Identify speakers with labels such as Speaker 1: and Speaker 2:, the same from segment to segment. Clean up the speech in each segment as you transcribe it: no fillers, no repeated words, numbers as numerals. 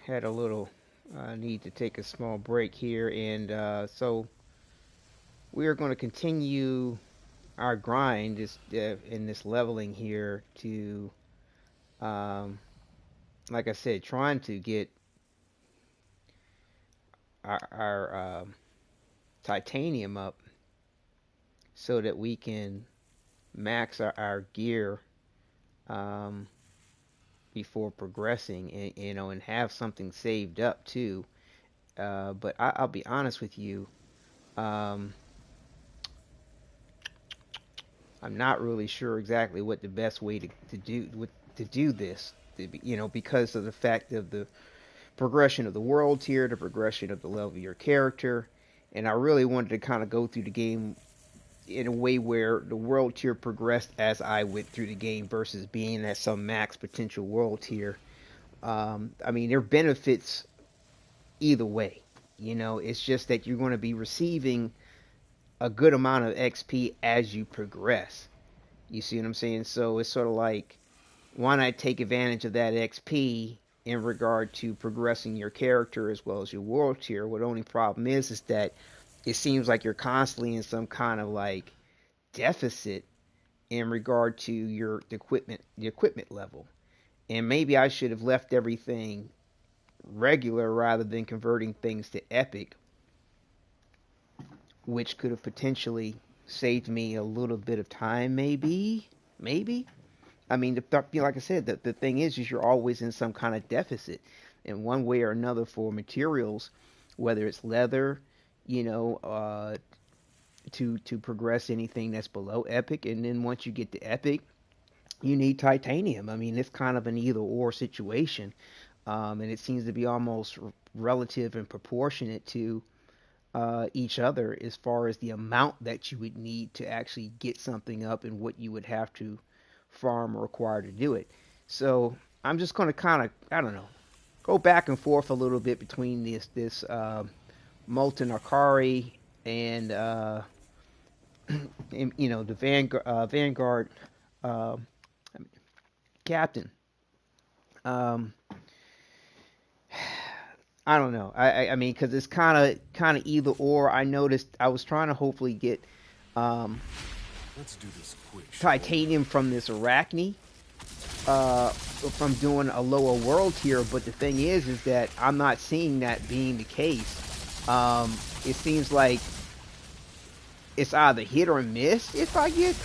Speaker 1: had a little need to take a small break here, and so we are going to continue our grind in this leveling here to, um, like I said, trying to get our titanium up so that we can max our gear um, before progressing, and and have something saved up too. But I'll be honest with you. Um, I'm not really sure exactly what the best way to do this. Because of the fact of the progression of the world tier, the progression of the level of your character, and I really wanted to kind of go through the game in a way where the world tier progressed as I went through the game versus being at some max potential world tier. I mean, there are benefits either way. It's just that you're going to be receiving a good amount of XP as you progress. You see what I'm saying? So it's sort of like, why not take advantage of that XP in regard to progressing your character as well as your world tier? What the only problem is that it seems like you're constantly in some kind of like deficit in regard to the equipment level. And maybe I should have left everything regular rather than converting things to epic, which could have potentially saved me a little bit of time, maybe. I mean, like I said, the thing is you're always in some kind of deficit in one way or another for materials, whether it's leather, you know, uh, to progress anything that's below epic, and then once you get to epic, you need titanium. I mean, it's kind of an either or situation, and it seems to be almost relative and proportionate to each other as far as the amount that you would need to actually get something up and what you would have to farm or require to do it. So I'm just going to kind of, I don't know, go back and forth a little bit between this molten Akari and, the Vanguard uh, captain. Um, I don't know. I mean, because it's kind of either or. I noticed I was trying to hopefully get um,
Speaker 2: Let's do this quick, shall we?
Speaker 1: titanium from this Arachne, from doing a lower world tier. But the thing is that I'm not seeing that being the case. It seems like it's either hit or miss if I get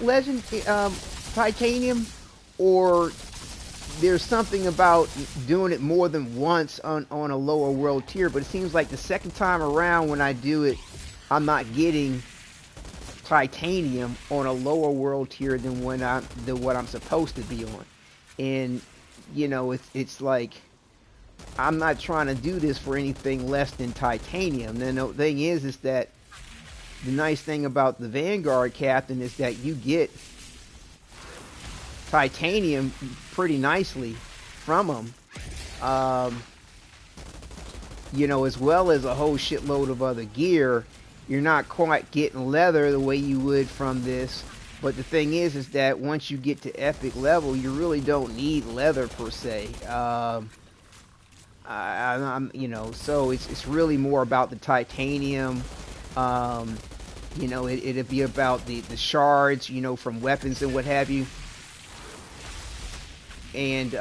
Speaker 1: legend titanium, or there's something about doing it more than once on a lower world tier. But it seems like the second time around when I do it, I'm not getting titanium on a lower world tier than what I'm supposed to be on. And it's like I'm not trying to do this for anything less than titanium. Then the thing is that the nice thing about the Vanguard captain is that you get titanium pretty nicely from them. Um, as well as a whole shitload of other gear. You're not quite getting leather the way you would from this, but the thing is that once you get to epic level, you really don't need leather per se. So it's really more about the titanium. Um, it'd be about the shards, from weapons and what have you. And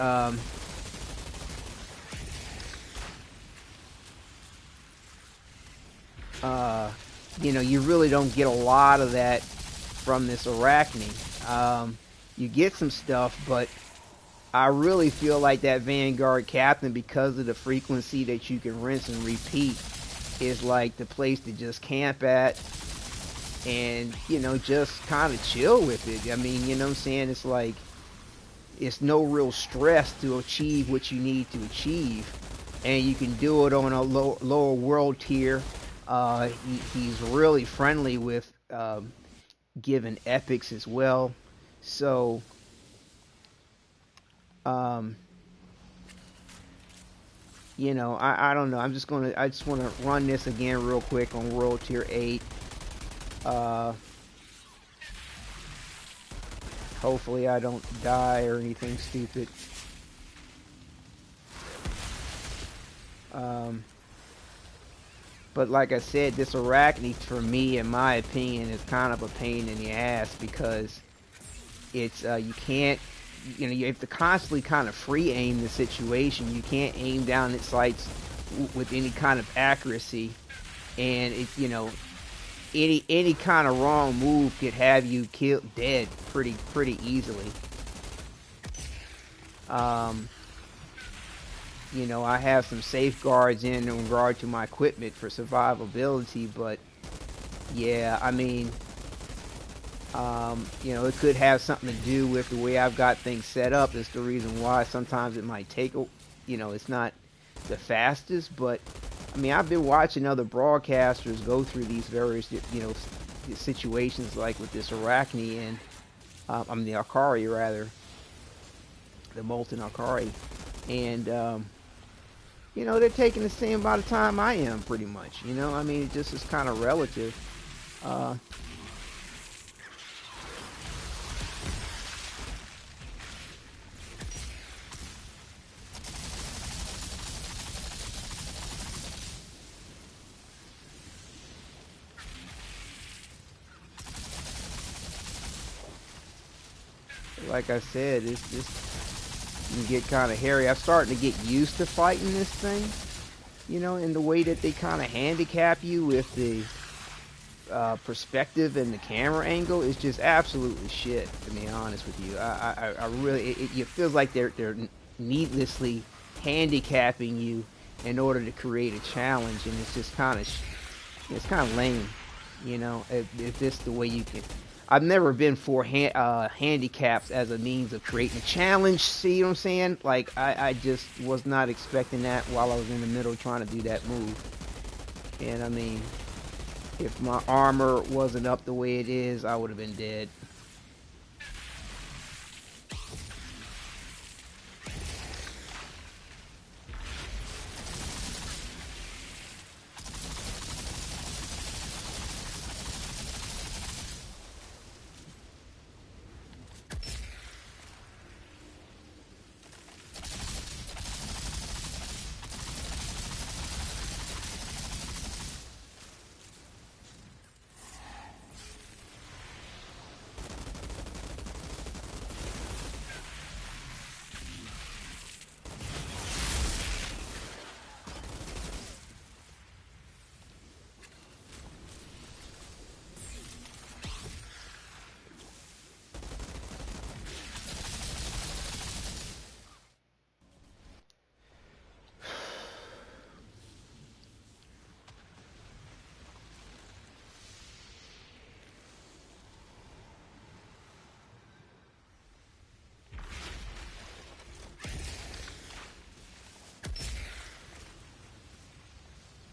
Speaker 1: you really don't get a lot of that from this Arachne. You get some stuff, but I really feel like that Vanguard captain, because of the frequency that you can rinse and repeat, is like the place to just camp at and, just kind of chill with it. I mean, you know what I'm saying? It's like, it's no real stress to achieve what you need to achieve. And you can do it on a lower world tier. He's really friendly with giving epics as well. So, um, I don't know. I just want to run this again real quick on World Tier 8. Uh, Hopefully I don't die or anything stupid. Um, but like I said, this Arachne, for me, in my opinion, is kind of a pain in the ass because it's you can't, you have to constantly kind of free aim the situation. You can't aim down its sights with any kind of accuracy, and any kind of wrong move could have you killed dead pretty easily. Um, I have some safeguards in regard to my equipment for survivability, but yeah, I mean, it could have something to do with the way I've got things set up. That's the reason why sometimes it might take, it's not the fastest, but I mean, I've been watching other broadcasters go through these various, situations like with this Arachne and, the Akari rather, the Molten Akari, and, they're taking the same amount of time I am, pretty much. I mean, it just is kind of relative. Uh, like I said, it can get kind of hairy. I'm starting to get used to fighting this thing, in the way that they kind of handicap you with the perspective and the camera angle is just absolutely shit. To be honest with you, I really it feels like they're needlessly handicapping you in order to create a challenge, and it's just it's kind of lame. If this the way you can. I've never been for handicaps as a means of creating a challenge. See what I'm saying? Like I just was not expecting that while I was in the middle trying to do that move. And I mean, if my armor wasn't up the way it is, I would have been dead.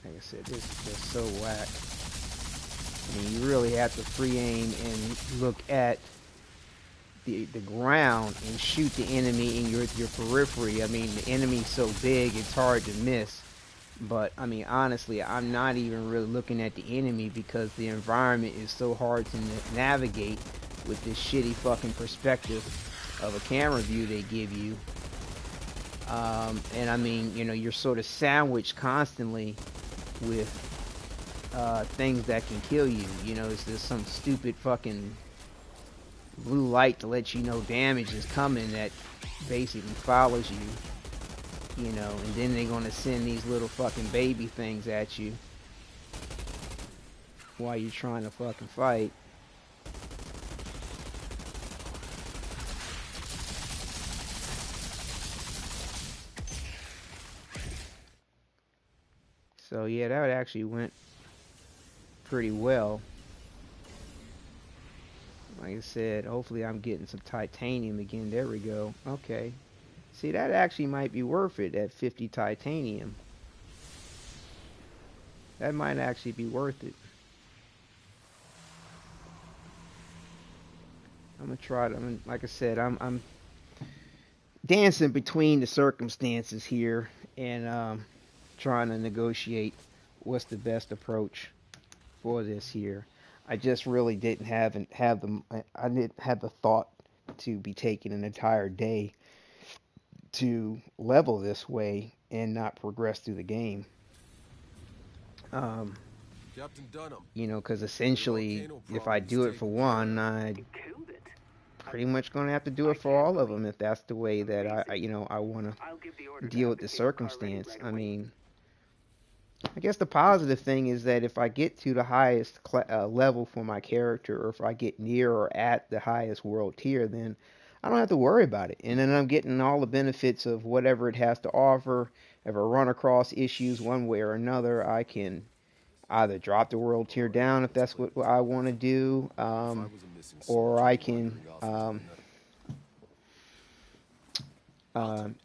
Speaker 1: Like I said, this is just so whack. I mean, you really have to free aim and look at the ground and shoot the enemy in your periphery. I mean, the enemy's so big, it's hard to miss. But, I mean, honestly, I'm not even really looking at the enemy because the environment is so hard to navigate with this shitty fucking perspective of a camera view they give you. And, I mean, you're sort of sandwiched constantly with things that can kill you. It's just some stupid fucking blue light to let you know damage is coming that basically follows you. And then they're gonna send these little fucking baby things at you while you're trying to fucking fight. So yeah, that actually went pretty well. Like I said, hopefully I'm getting some titanium again. There we go. Okay. See, that actually might be worth it at 50 titanium. That might actually be worth it. I'm gonna try to. Like I said, I'm dancing between the circumstances here and trying to negotiate what's the best approach for this here. I just really didn't have the I didn't have the thought to be taking an entire day to level this way and not progress through the game. Um,
Speaker 2: Captain Dunham,
Speaker 1: because
Speaker 2: the
Speaker 1: essentially,
Speaker 2: volcano
Speaker 1: if I
Speaker 2: problem is
Speaker 1: do it for
Speaker 2: taken care
Speaker 1: one,
Speaker 2: of.
Speaker 1: I pretty much going to have to do it for all of them if that's the way that I want to deal with the circumstance. I mean, I guess the positive thing is that if I get to the highest level for my character, or if I get near or at the highest world tier, then I don't have to worry about it. And then I'm getting all the benefits of whatever it has to offer. If I run across issues one way or another, I can either drop the world tier down if that's what I want to do,
Speaker 2: If I was a missing
Speaker 1: or
Speaker 2: soldier
Speaker 1: I can
Speaker 2: wandering off into the night.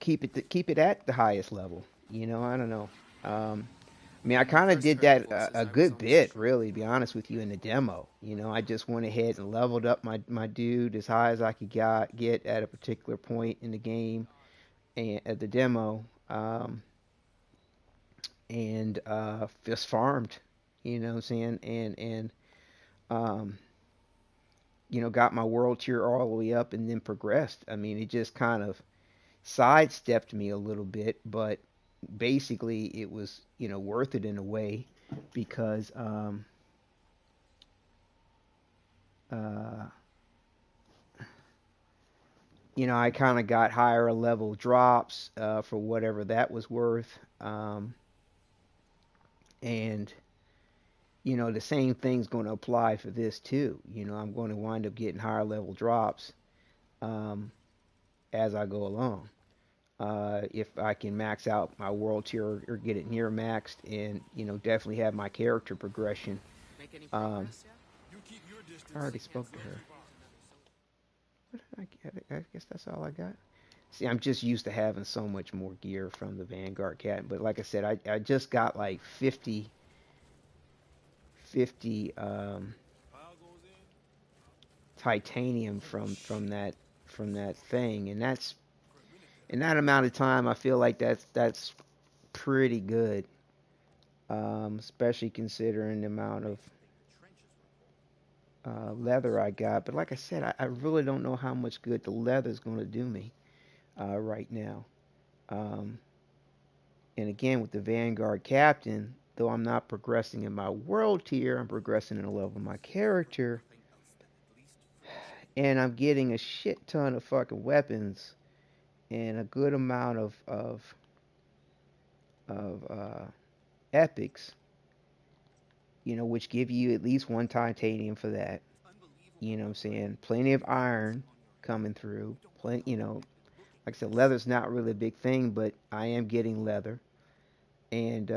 Speaker 1: keep it at the highest level. I don't know. I mean, I
Speaker 3: The
Speaker 1: kind of
Speaker 3: first
Speaker 1: did
Speaker 3: Earth
Speaker 1: that
Speaker 3: closest
Speaker 1: a
Speaker 3: I was
Speaker 1: good
Speaker 3: on was a
Speaker 1: bit,
Speaker 3: short
Speaker 1: really, to be honest with you, in the demo. I just went ahead and leveled up my dude as high as I could get at a particular point in the game and at the demo, and just farmed. You know what I'm saying? And um, got my world tier all the way up and then progressed. I mean, it just kind of sidestepped me a little bit, but basically it was worth it in a way because uh, I kind of got higher level drops for whatever that was worth, and the same thing's going to apply for this too. I'm going to wind up getting higher level drops um, as I go along. If I can max out my world tier or get it near maxed, and definitely have my character progression.
Speaker 3: Make any
Speaker 1: Um,
Speaker 3: progress yet?
Speaker 2: You keep your distance.
Speaker 1: I already spoke to her. What did I get? I guess that's all I got. See, I'm just used to having so much more gear from the Vanguard Cat, but like I said, I just got like 50 titanium from that thing, and that's in that amount of time. I feel like that's pretty good, especially considering the amount of leather I got. But like I said, I really don't know how much good the leather is going to do me right now. Um, and again, with the Vanguard Captain, though I'm not progressing in my world tier, I'm progressing in the level of my character, and I'm getting a shit ton of fucking weapons and a good amount of epics, which give you at least one titanium for that. You know what I'm saying? Plenty of iron coming through. Plenty, like I said, leather's not really a big thing, but I am getting leather. And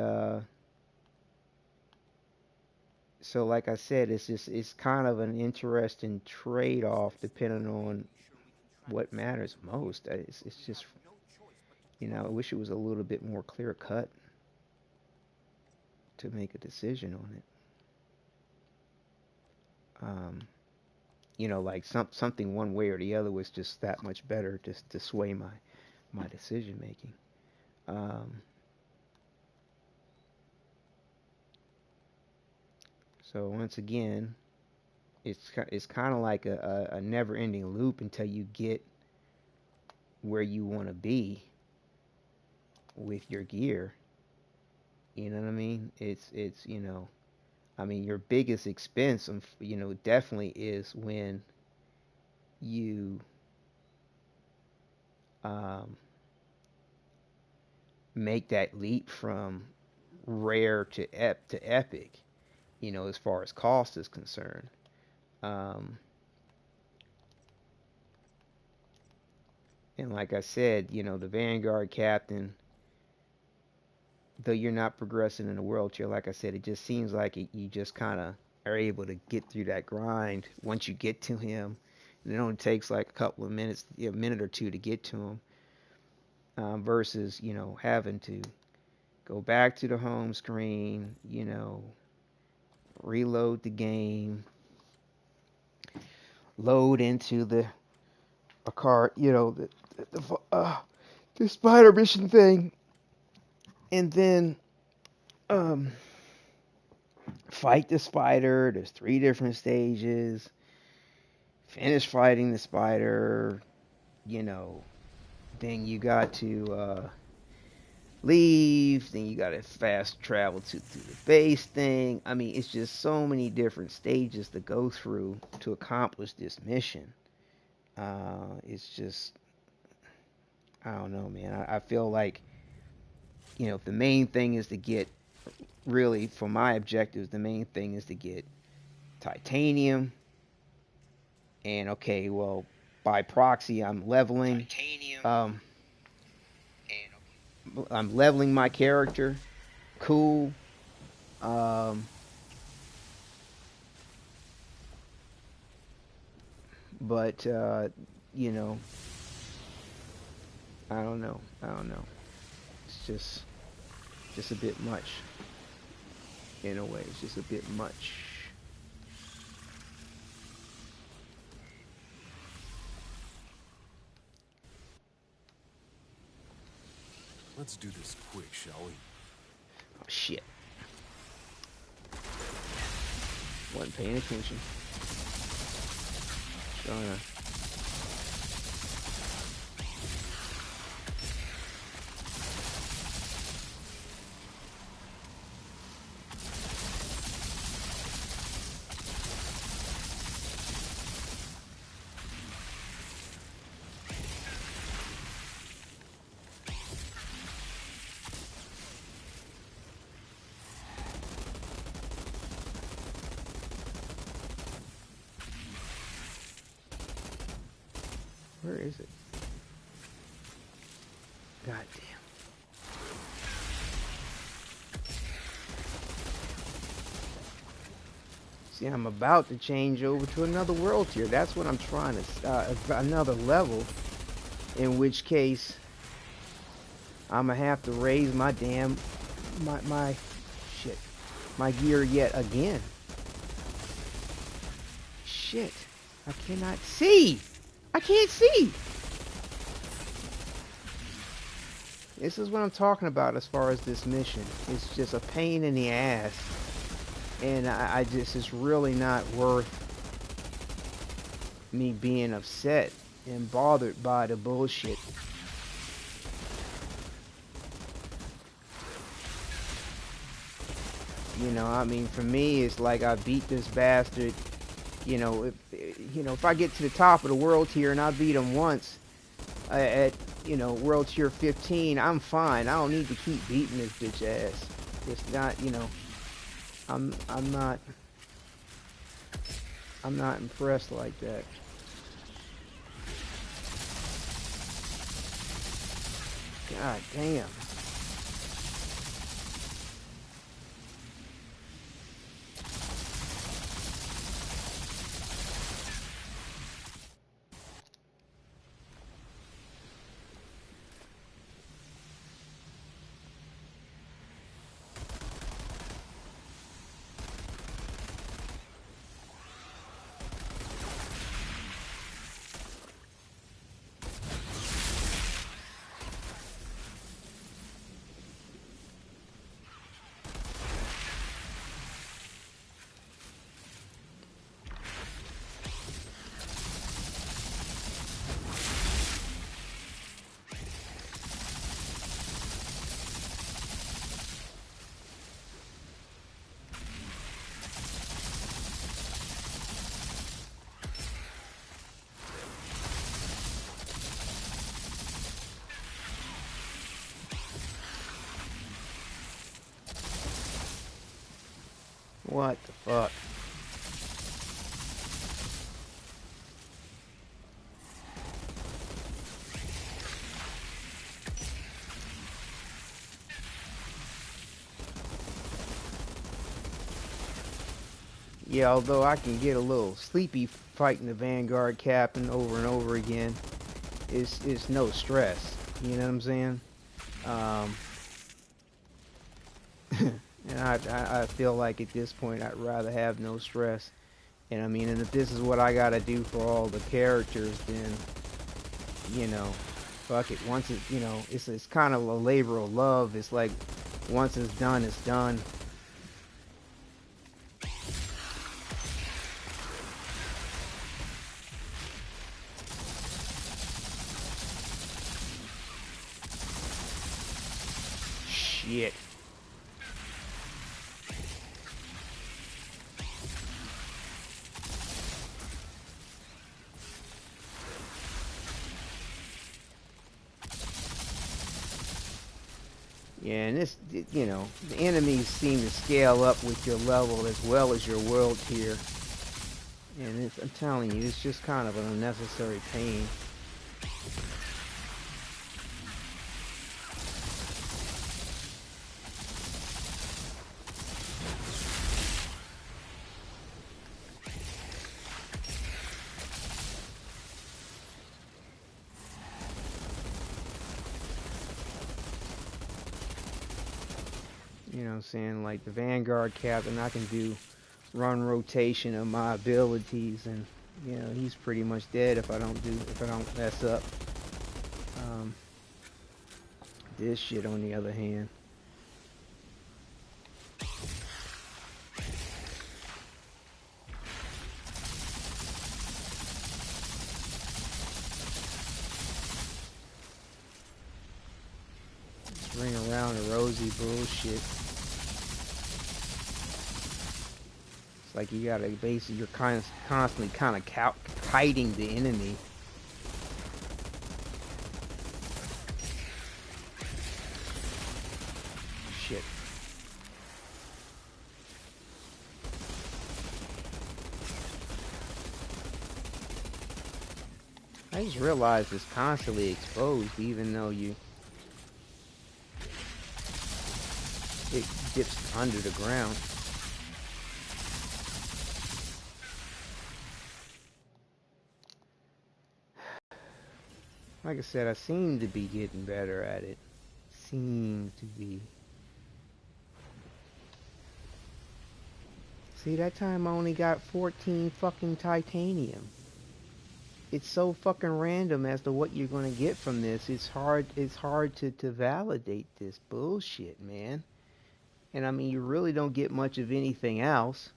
Speaker 1: so, like I said, it's kind of an interesting trade-off depending on what matters most. It's just, I wish it was a little bit more clear cut to make a decision on it. Um, like something one way or the other was just that much better just to sway my decision making. Um, so once again, it's kind of like a never ending loop until you get where you want to be with your gear. You know what I mean? It's I mean, your biggest expense, definitely is when you um, make that leap from rare to epic. As far as cost is concerned. Um, and like I said, the Vanguard Captain, though you're not progressing in the world tier, like I said, it just seems like you just kind of are able to get through that grind once you get to him. And it only takes like a couple of minutes, a minute or two to get to him, versus having to go back to the home screen, reload the game, load into the a cart, the spider mission thing, and then um, fight the spider. There's 3 different stages. Finish fighting the spider, you know, then you got to leave, then you got to fast travel to the base thing. I mean, it's just so many different stages to go through to accomplish this mission. It's just, I don't know, man. I feel like, the main thing is to get, really, for my objectives, the main thing is to get titanium. And okay, well, by proxy, I'm leveling. I'm leveling my character. Cool. Um, but you know, I don't know. I don't know. It's just a bit much. In a way, it's just a bit much.
Speaker 2: Let's do this quick, shall we?
Speaker 1: Oh shit! Wasn't paying attention. Trying to. Where is it? God damn. See, I'm about to change over to another world tier. That's what I'm trying to, another level. In which case, I'm gonna have to raise my damn, my shit, my gear yet again. Shit, I cannot see. I can't see. This is what I'm talking about as far as this mission. It's just a pain in the ass. And I just, it's really not worth me being upset and bothered by the bullshit. I mean, for me, it's like I beat this bastard. If I get to the top of the world tier and I beat him once at world tier 15, I'm fine. I don't need to keep beating this bitch ass. It's not, I'm not impressed like that. God damn. What the fuck? Yeah, although I can get a little sleepy fighting the Vanguard captain over and over again, it's no stress. You know what I'm saying? And I feel like at this point I'd rather have no stress. And I mean, and if this is what I gotta do for all the characters, then fuck it. Once it, it's kind of a labor of love. It's like once it's done, it's done. shit. Yeah, and this, you know, the enemies seem to scale up with your level as well as your world tier. And I'm telling you, it's just kind of an unnecessary pain. You know what I'm saying? Like the Vanguard captain, I can do run rotation of my abilities, and you know he's pretty much dead if I don't mess up. Um, this shit, on the other hand, just ring around the rosy bullshit. It's like you gotta basically you're constantly kind of kiting the enemy. Shit. I just realized it's constantly exposed, even though it dips under the ground. Like I said, I seem to be getting better at it. Seem to be. See, that time I only got 14 fucking titanium. It's so fucking random as to what you're gonna get from this. It's hard to validate this bullshit, man. And I mean, you really don't get much of anything else.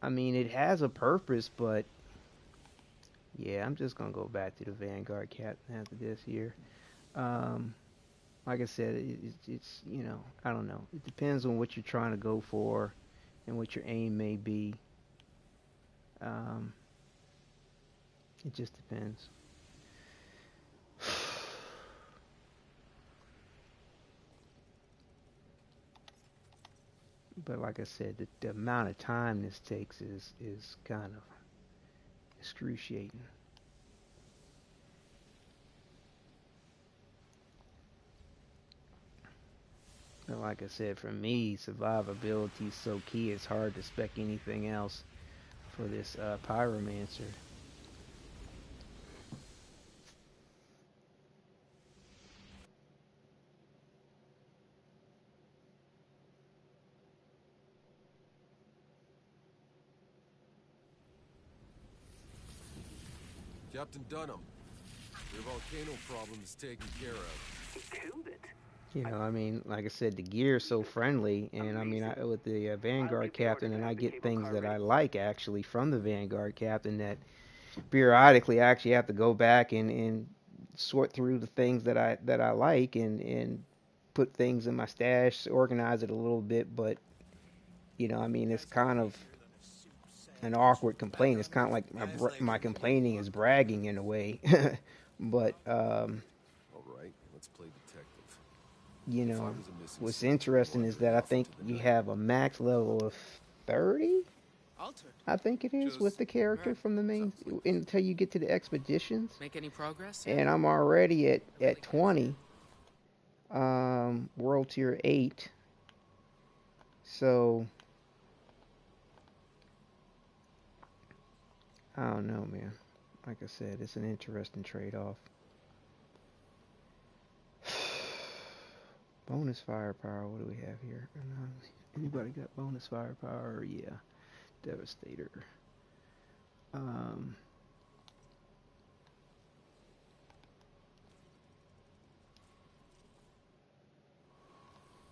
Speaker 1: I mean, it has a purpose, but yeah, I'm just gonna go back to the Vanguard captain after this here. Um, like I said, it's you know, I don't know. It depends on what you're trying to go for and what your aim may be. Um, it just depends. But like I said, the amount of time this takes is kind of excruciating. But like I said, for me, survivability is so key. It's hard to spec anything else for this Pyromancer.
Speaker 2: Captain Dunham, your volcano problem is taken care of.
Speaker 3: He killed it.
Speaker 1: You know, I mean, like I said, the gear is so friendly, and I mean, with the Vanguard captain, and I get things that I like actually from the Vanguard captain that periodically I actually have to go back and sort through the things that I like and put things in my stash, organize it a little bit, but you know, I mean, it's kind of an awkward complaint. It's kind of like my complaining is bragging in a way, but
Speaker 2: All right, let's play detective.
Speaker 1: you
Speaker 2: If I
Speaker 1: know,
Speaker 2: was a missing
Speaker 1: what's
Speaker 2: citizen
Speaker 1: interesting is that
Speaker 2: wandering
Speaker 1: I
Speaker 2: off
Speaker 1: think
Speaker 2: into the
Speaker 1: you
Speaker 2: night,
Speaker 1: have a max level of 30.
Speaker 4: Altered.
Speaker 1: I think it is with
Speaker 4: Just
Speaker 1: the character
Speaker 4: right.
Speaker 1: from the main
Speaker 4: Sounds like
Speaker 1: until you get to the expeditions,
Speaker 4: make any progress yet?
Speaker 1: and I'm already
Speaker 4: I really
Speaker 1: at
Speaker 4: can't
Speaker 1: 20, world tier 8. So I don't know, man. Like I said, it's an interesting trade-off. Bonus firepower. What do we have here? Anybody got bonus firepower? Yeah, Devastator. Um,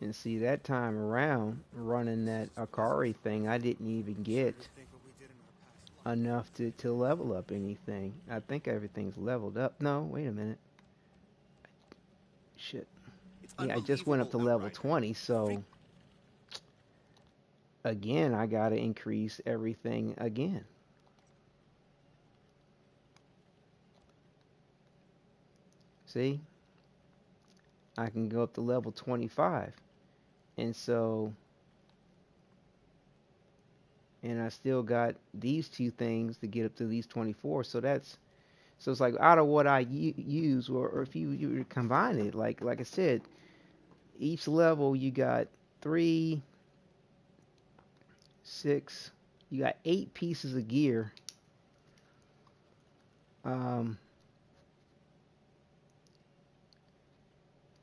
Speaker 1: and see that time around running that Akari thing, I didn't even get enough to level up anything. I think everything's leveled up. No, wait a minute. Shit.
Speaker 4: It's
Speaker 1: Yeah, I just went up to
Speaker 4: unbelievable,
Speaker 1: level
Speaker 4: Outrider.
Speaker 1: 20, so again, I gotta increase everything again. See, I can go up to level 25, and so, and I still got these two things to get up to these 24. So it's like out of what I use, or if you combine it, like I said, each level you got 3, 6, you got 8 pieces of gear. Um,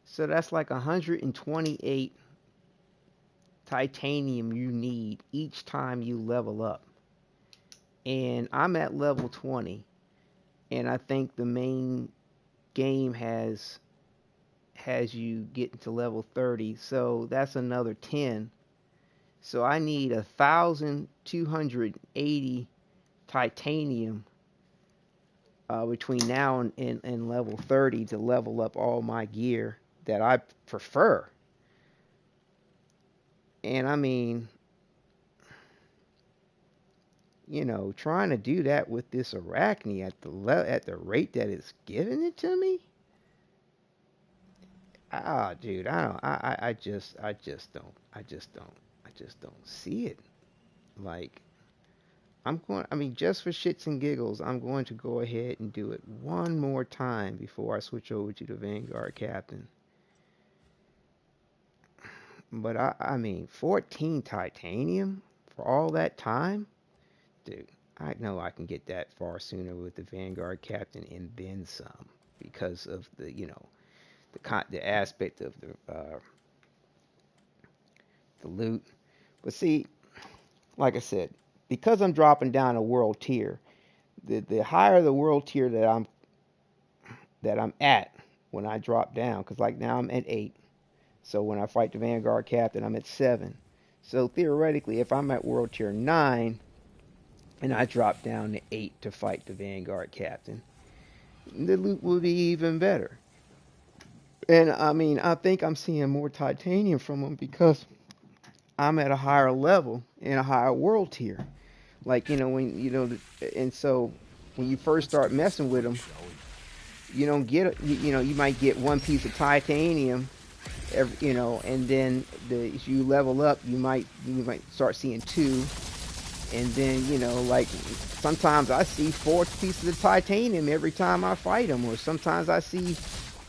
Speaker 1: so that's like 128 titanium you need each time you level up. And I'm at level 20, and I think the main game has you get to level 30, so that's another 10. So I need 1,280 titanium between now and level 30 to level up all my gear that I prefer. And I mean, trying to do that with this Arachne at the rate that it's giving it to me. Ah, dude, I don't. I just don't see it. Like, I'm going. I mean, just for shits and giggles, I'm going to go ahead and do it one more time before I switch over to the Vanguard Captain. But I mean, 14 titanium for all that time, dude. I know I can get that far sooner with the Vanguard Captain and then some because of the aspect of the loot. But see, like I said, because I'm dropping down a world tier, the higher the world tier that I'm at when I drop down, because like now I'm at 8. So when I fight the Vanguard Captain, I'm at 7. So theoretically, if I'm at world tier 9 and I drop down to 8 to fight the Vanguard Captain, the loot will be even better. And I mean, I think I'm seeing more titanium from them because I'm at a higher level in a higher world tier. Like, and so when you first
Speaker 2: Let's
Speaker 1: start
Speaker 2: do this
Speaker 1: messing with
Speaker 2: work,
Speaker 1: them,
Speaker 2: shall we?
Speaker 1: you don't get, you might get one piece of titanium, and then as you level up, you might start seeing 2, and then, like sometimes I see 4 pieces of titanium every time I fight them, or sometimes I see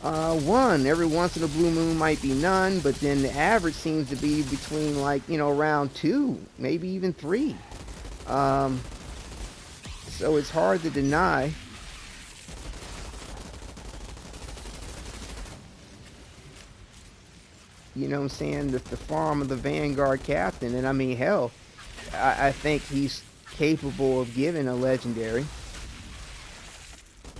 Speaker 1: 1. Every once in a blue moon might be none, but then the average seems to be between like around 2, maybe even 3. Um, so it's hard to deny. You know what I'm saying? The farm of the Vanguard Captain, and I mean, hell, I think he's capable of giving a legendary.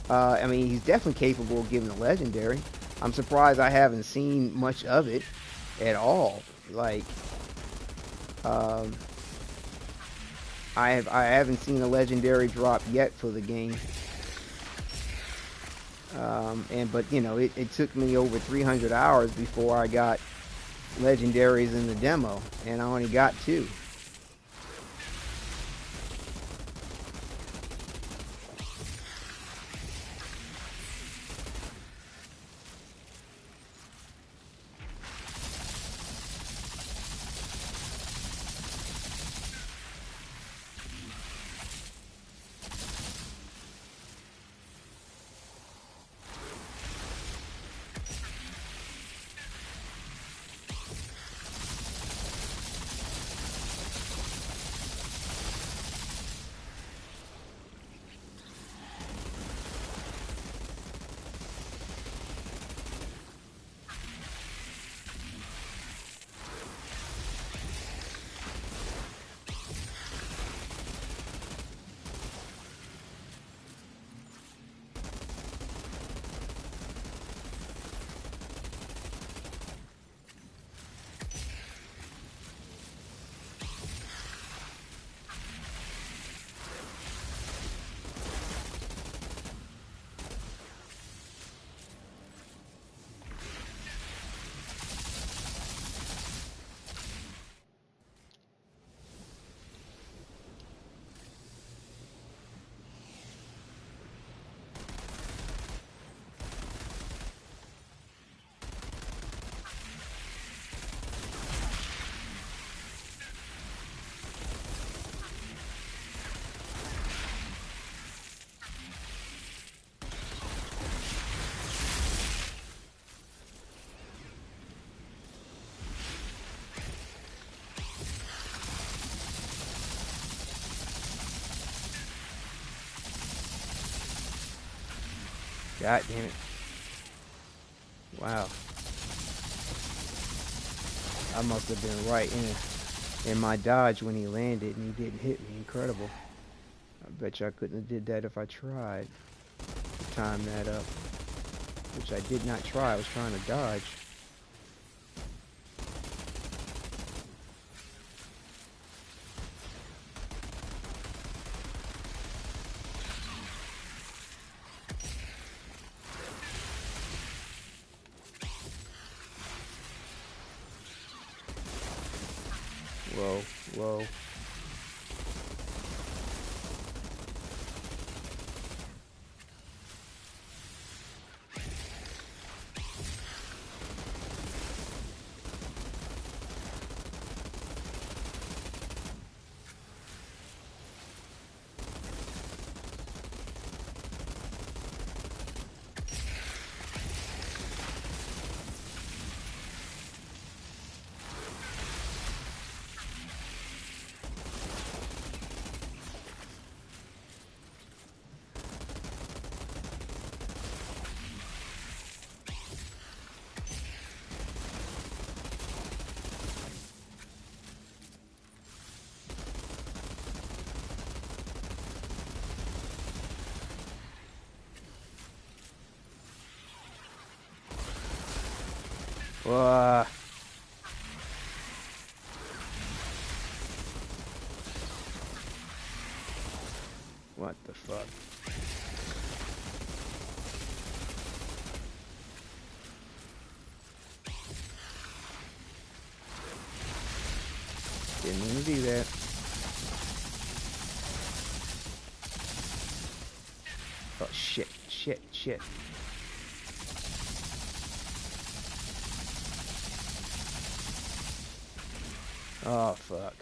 Speaker 1: I mean, he's definitely capable of giving a legendary. I'm surprised I haven't seen much of it at all. Like, um, I haven't seen a legendary drop yet for the game. But it took me over 300 hours before I got legendaries in the demo, and I only got 2. God damn it. Wow. I must have been right in my dodge when he landed and he didn't hit me. Incredible. I bet you I couldn't have did that if I tried to time that up. Which I did not try. I was trying to dodge. Whoa, whoa. Uh, what the fuck? Didn't mean to do that. Oh shit, shit, shit. Oh fuck.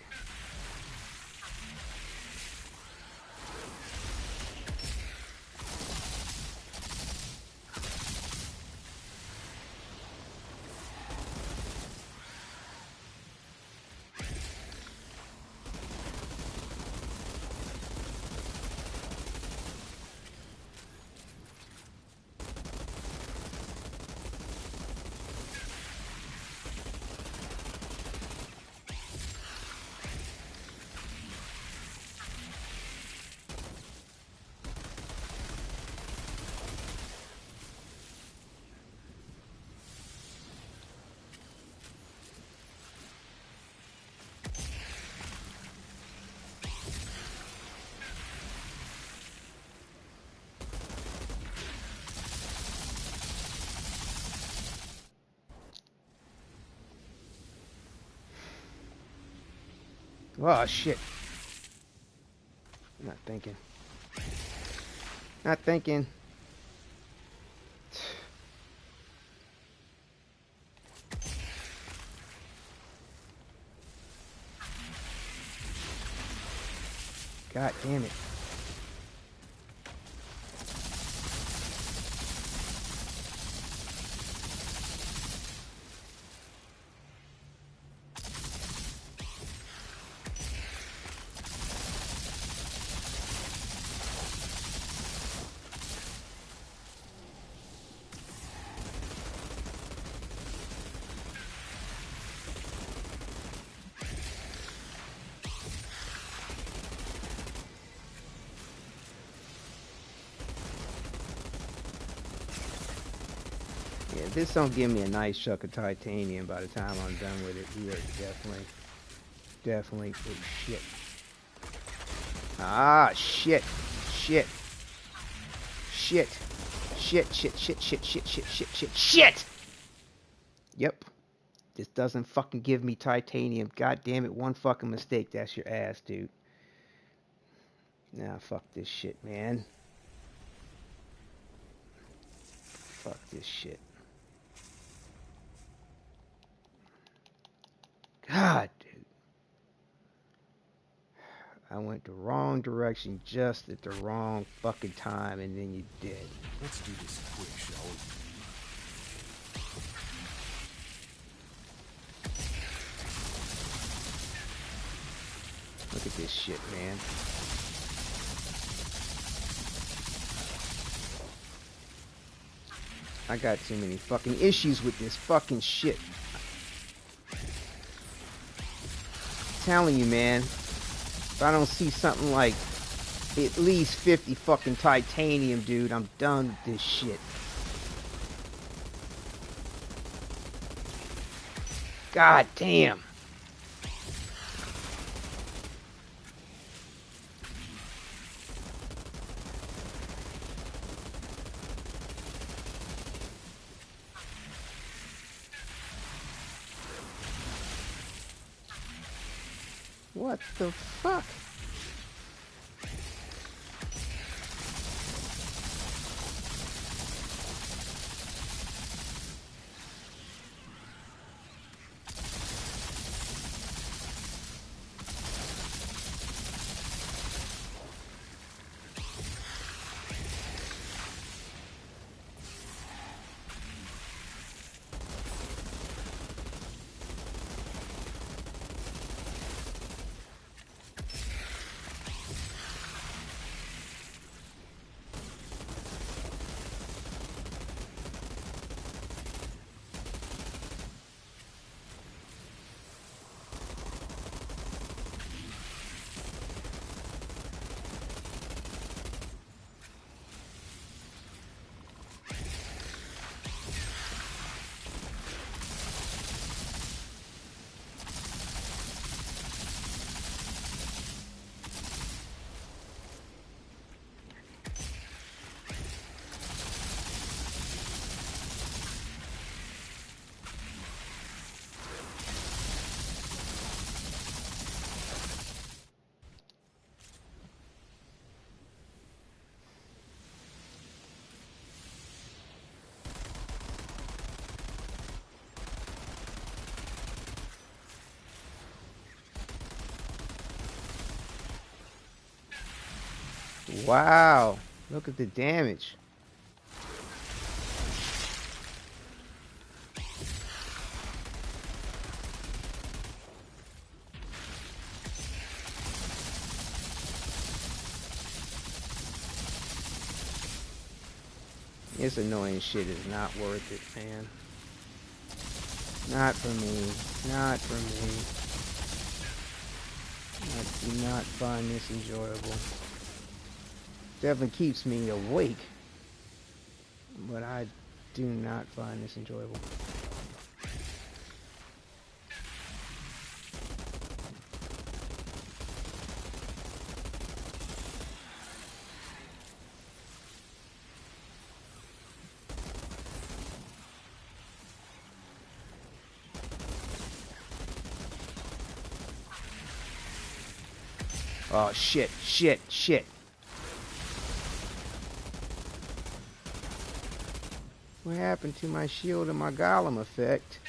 Speaker 1: Oh shit. Not thinking. Not thinking. God damn it. Yeah, if this don't give me a nice chunk of titanium by the time I'm done with it, we are definitely, oh shit. Ah, shit, shit, shit, shit, shit, shit, shit, shit, shit, shit, shit, shit! Yep, this doesn't fucking give me titanium. God damn it, one fucking mistake, that's your ass, dude. Nah, fuck this shit, man. Fuck this shit. God, dude. I went the wrong direction just at the wrong fucking time, and then you did.
Speaker 2: Let's do this quick, shall we?
Speaker 1: Look at this shit, man. I got too many fucking issues with this fucking shit. I'm telling you, man. If I don't see something like at least 50 fucking titanium, dude, I'm done with this shit. God damn. What the fuck? Wow. Look at the damage. This annoying shit is not worth it, man. Not for me. Not for me. I do not find this enjoyable. Definitely keeps me awake, but I do not find this enjoyable. Oh shit, shit, shit. What happened to my shield and my golem effect?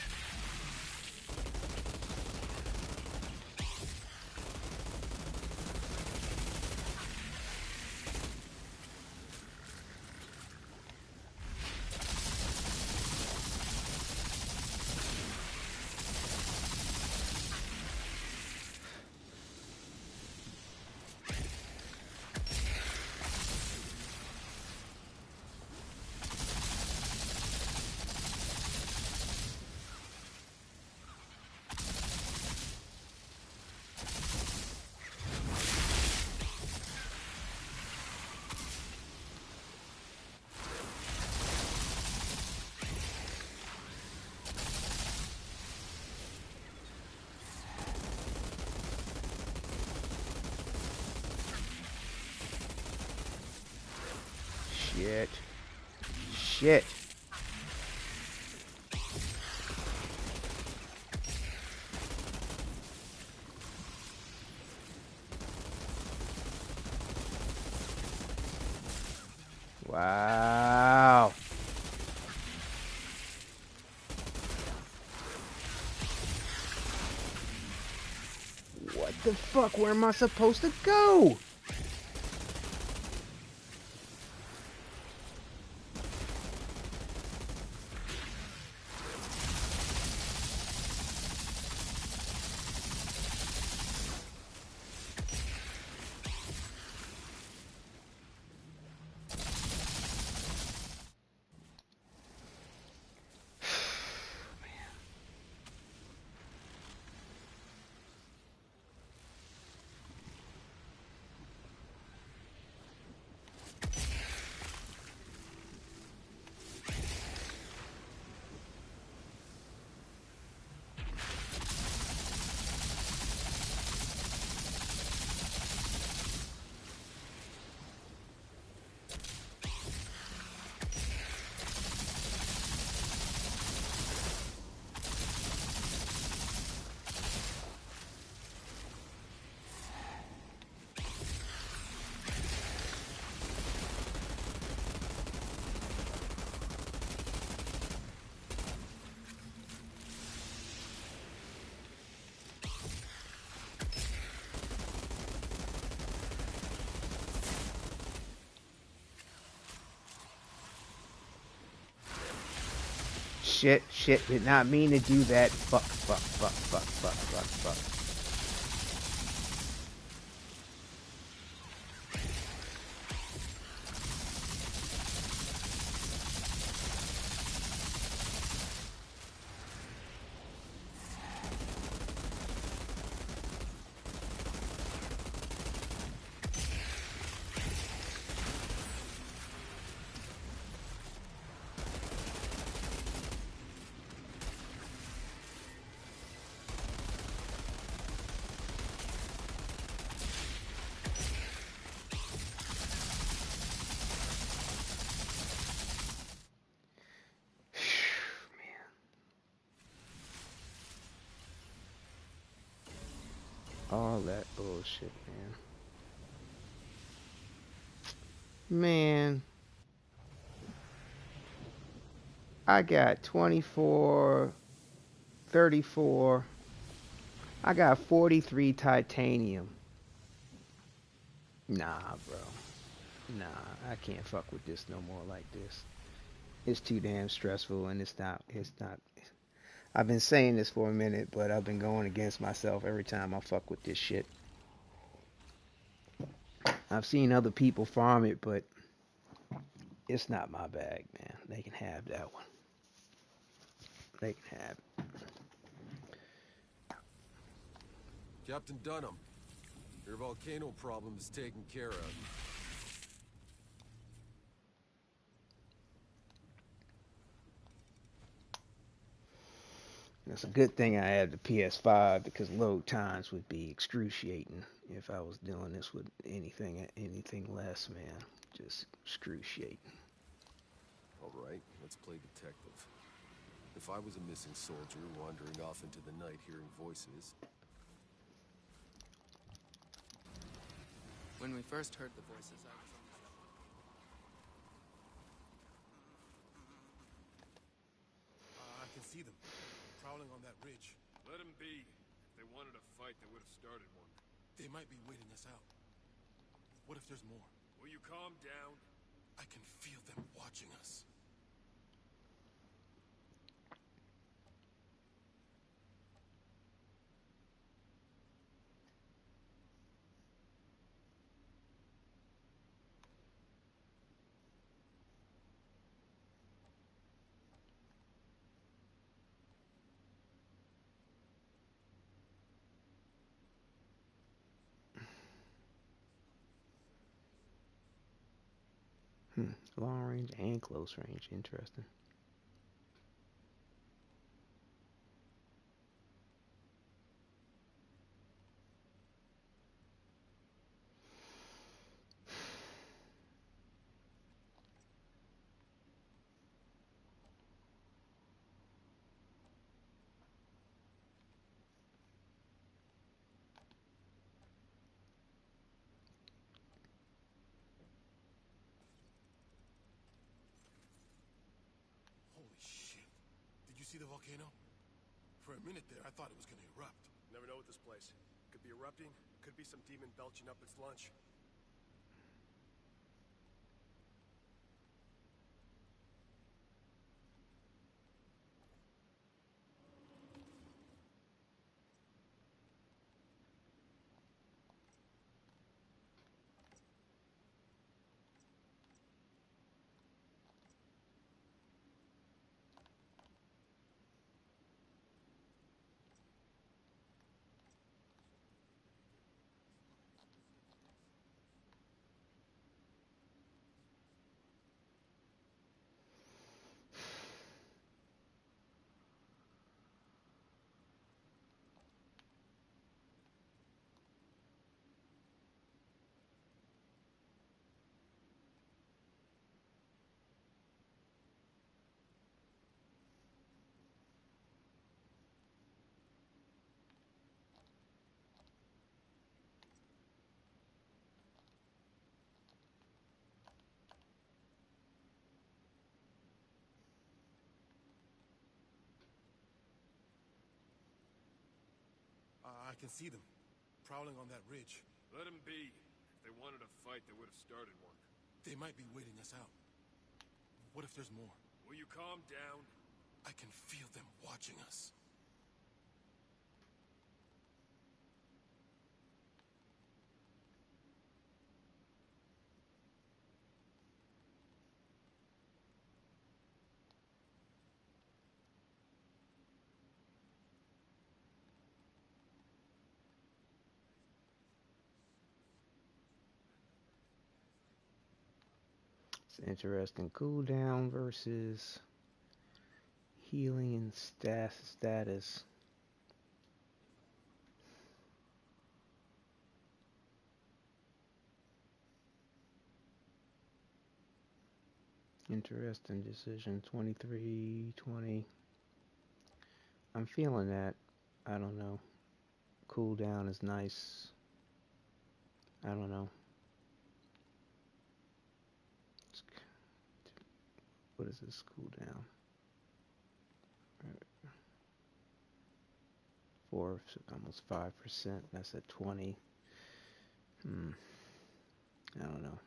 Speaker 1: Shit. Shit. Wow. What the fuck? Where am I supposed to go? shit, shit. Did not mean to do that. Fuck, fuck, fuck, fuck, fuck, fuck, fuck. All that bullshit, man. Man, I got 24, 34. I got 43 titanium. Nah, bro. Nah, I can't fuck with this no more like this. It's too damn stressful, and it's not. I've been saying this for a minute, but I've been going against myself every time I fuck with this shit. I've seen other people farm it, but it's not my bag, man. They can have that one. They can have it.
Speaker 2: Captain Dunham, your volcano problem is taken care of.
Speaker 1: It's a good thing I had the PS5 because load times would be excruciating if I was doing this with anything less, man. Just excruciating.
Speaker 2: All right, let's play detective. If I was a missing soldier wandering off into the night hearing voices...
Speaker 4: When we first heard the voices, I was
Speaker 3: I can see them, prowling on that ridge.
Speaker 2: Let them be. If they wanted a fight, they would have started one.
Speaker 3: They might be waiting us out. What if there's more?
Speaker 2: Will you calm down?
Speaker 3: I can feel them watching us.
Speaker 1: Long range and close range. Interesting.
Speaker 3: Holy shit. Did you see the volcano? For a minute there, I thought it was gonna erupt.
Speaker 5: Never know with this place. Could be erupting, could be some demon belching up its lunch.
Speaker 3: I can see them, prowling on that ridge.
Speaker 2: Let them be. If they wanted a fight, they would have started one.
Speaker 3: They might be waiting us out. What if there's more?
Speaker 2: Will you calm down?
Speaker 3: I can feel them watching us.
Speaker 1: It's interesting. Cooldown versus healing and status. Interesting decision. 23, 20. I'm feeling that. I don't know. Cooldown is nice. I don't know. What is this cooldown? 4, almost 5%. That's at 20. I don't know.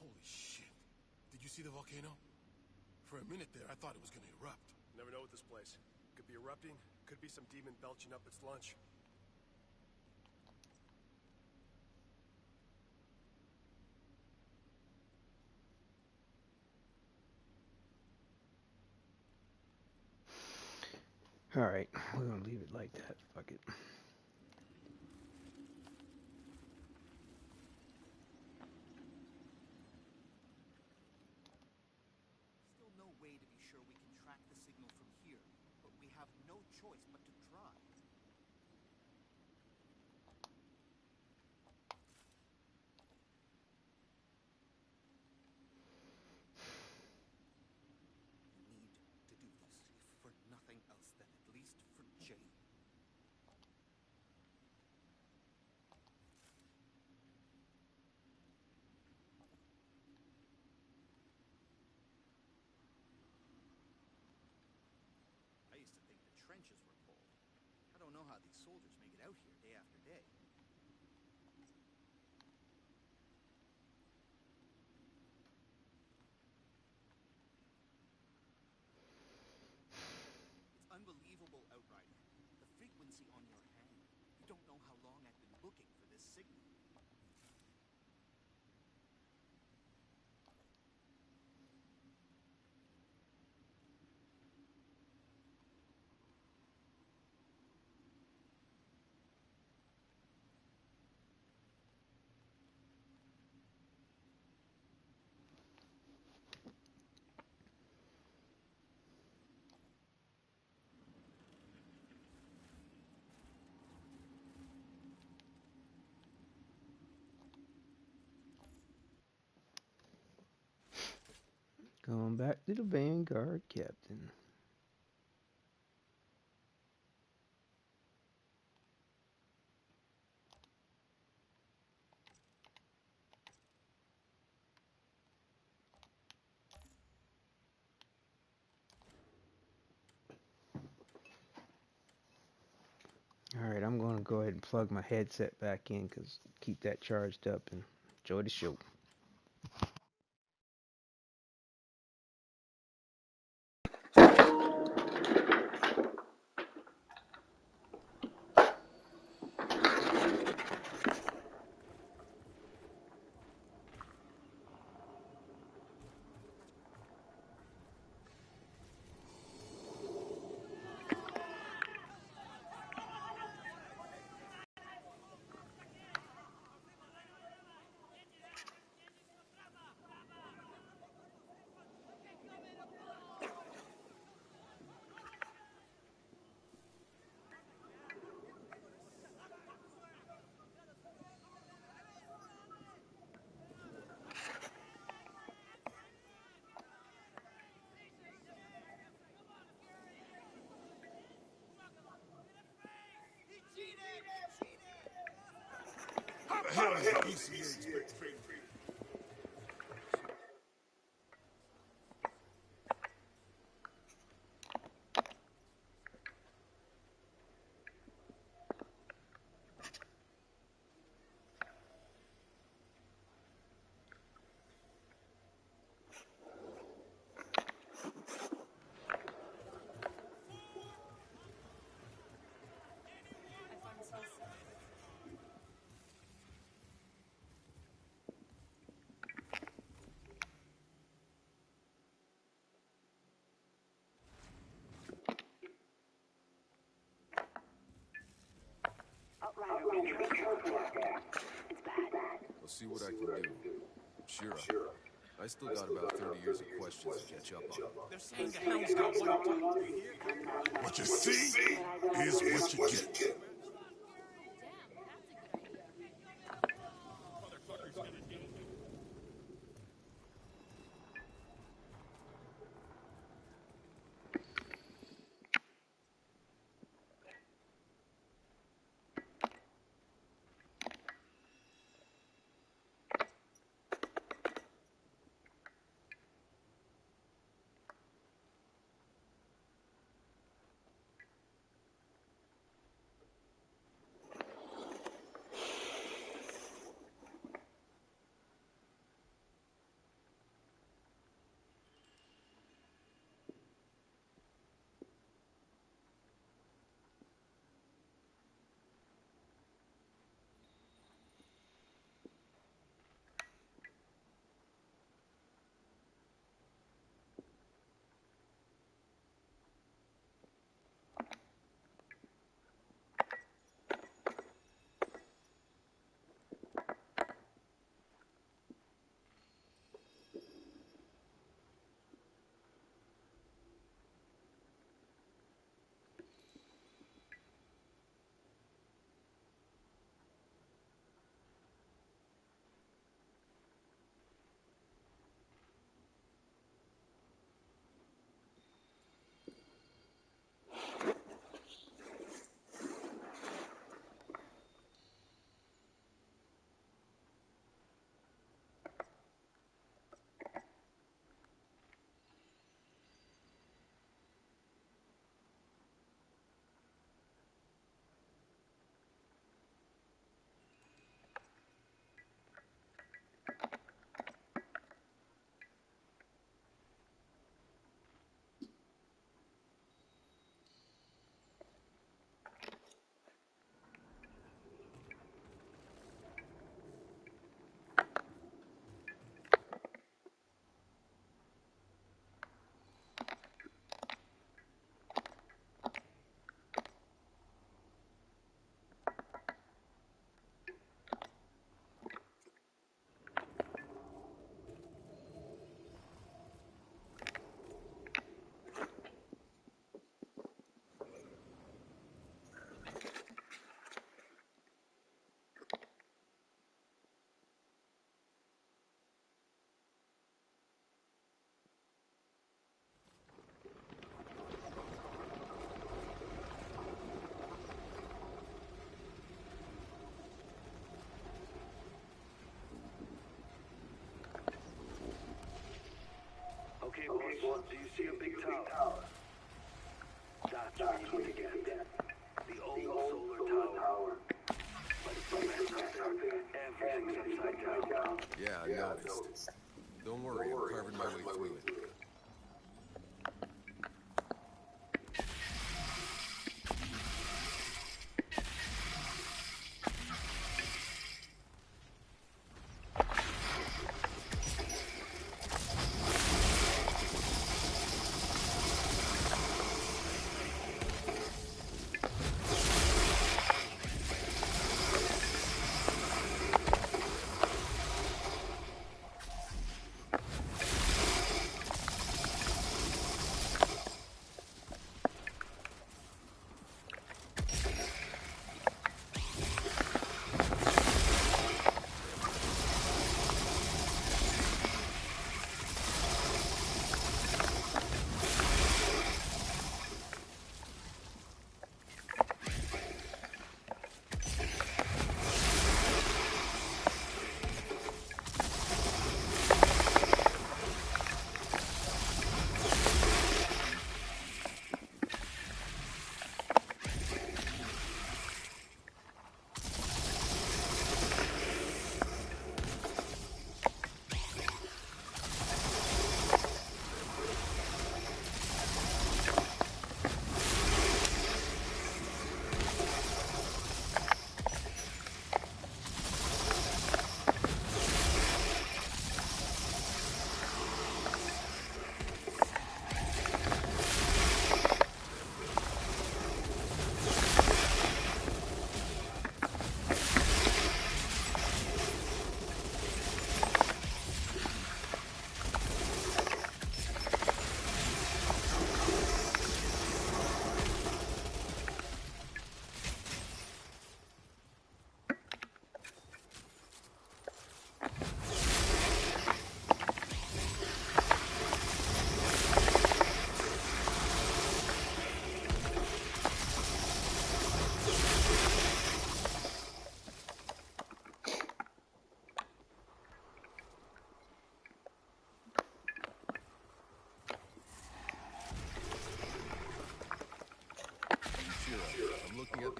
Speaker 3: Holy shit. Did you see the volcano? For a minute there, I thought it was gonna erupt.
Speaker 5: Never know with this place. Could be erupting, could be some demon belching up its lunch.
Speaker 1: Alright, we're gonna leave it like that. Fuck it.
Speaker 4: Still no way to be sure we can track the signal from here, but we have no choice but to try. We need to do this, if for nothing else, then at least for Jane. I used to think the trenches were cold. I don't know how these soldiers make it out here day after day. It's unbelievable, Outrider. The frequency on your hand. You don't know how long I've been looking for this signal.
Speaker 1: Going back to the Vanguard, Captain. Alright, I'm going to go ahead and plug my headset back in because keep that charged up and enjoy the show.
Speaker 2: I'll see what I can do. Shira, I still got about 30 years of questions to catch up on.
Speaker 4: They're saying the hound's got one of them.
Speaker 3: What you see is what you get.
Speaker 6: Okay, boss, do you see a big tower? That's where you need to get. The old solar tower. But it's a mess up there. Everything's upside down.
Speaker 2: Yeah, I noticed. Don't worry, I'm carving my way through it.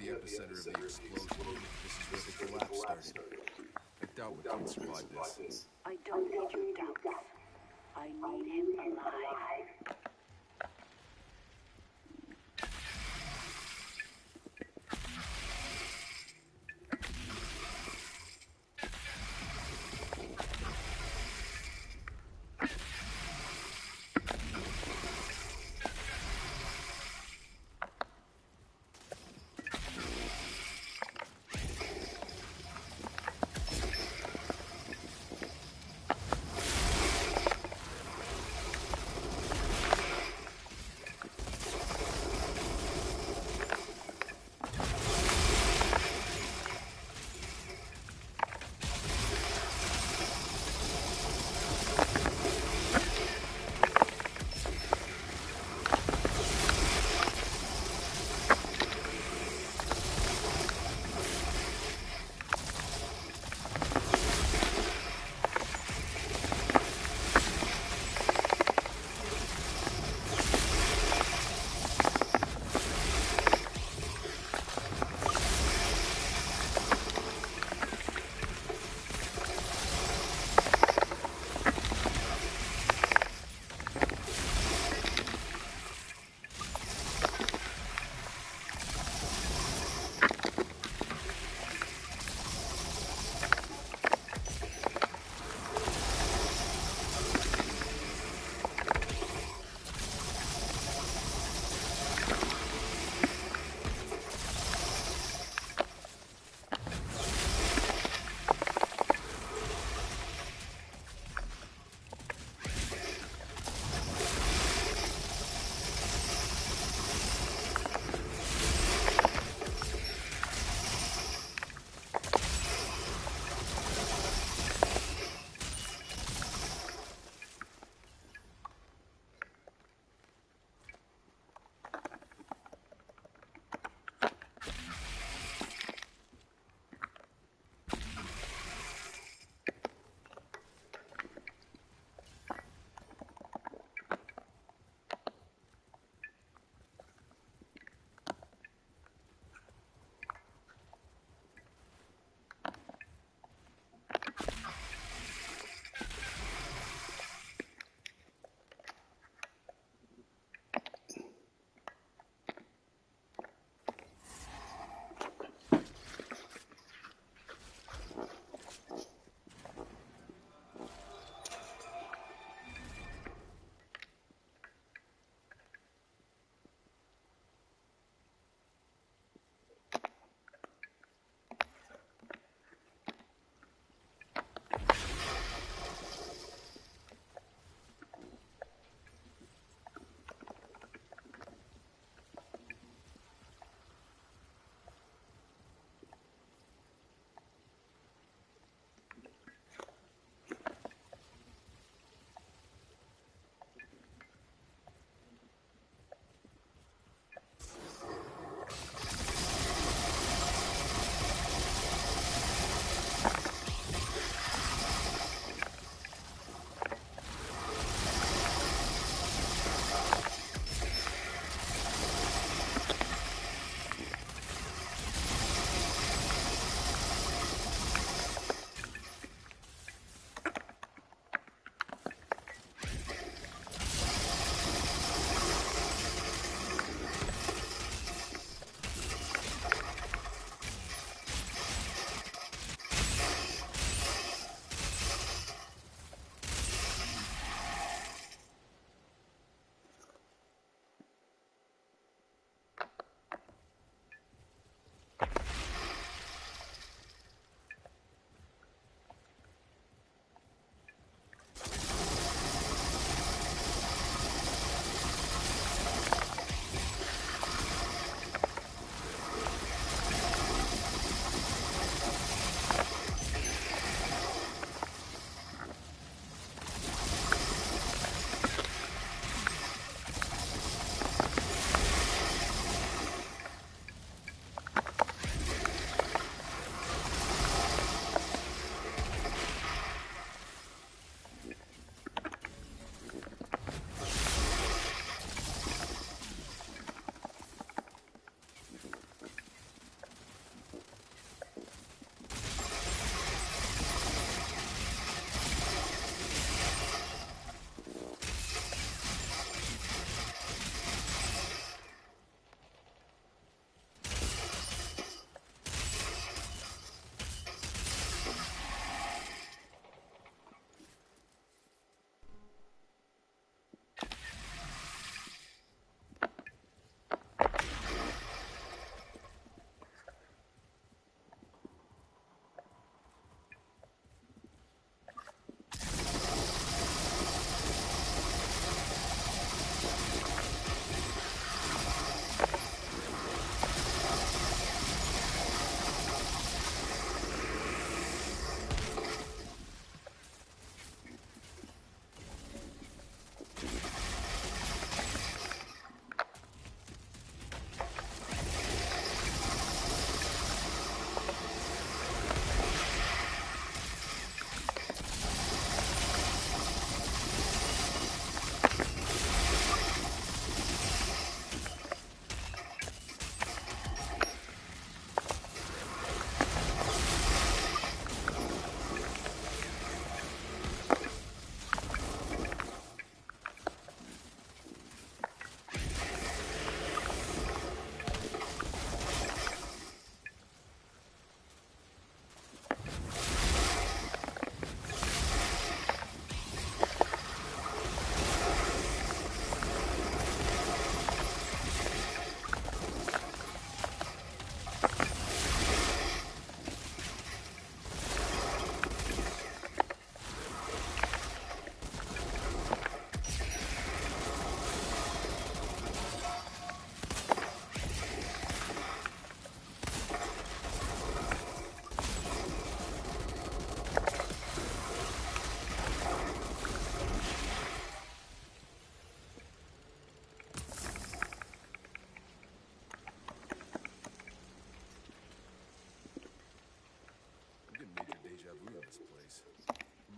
Speaker 2: the epicenter of the explosion. This is where the collapse started. I doubt we can survive this.
Speaker 6: I don't need your doubts. I need him alive.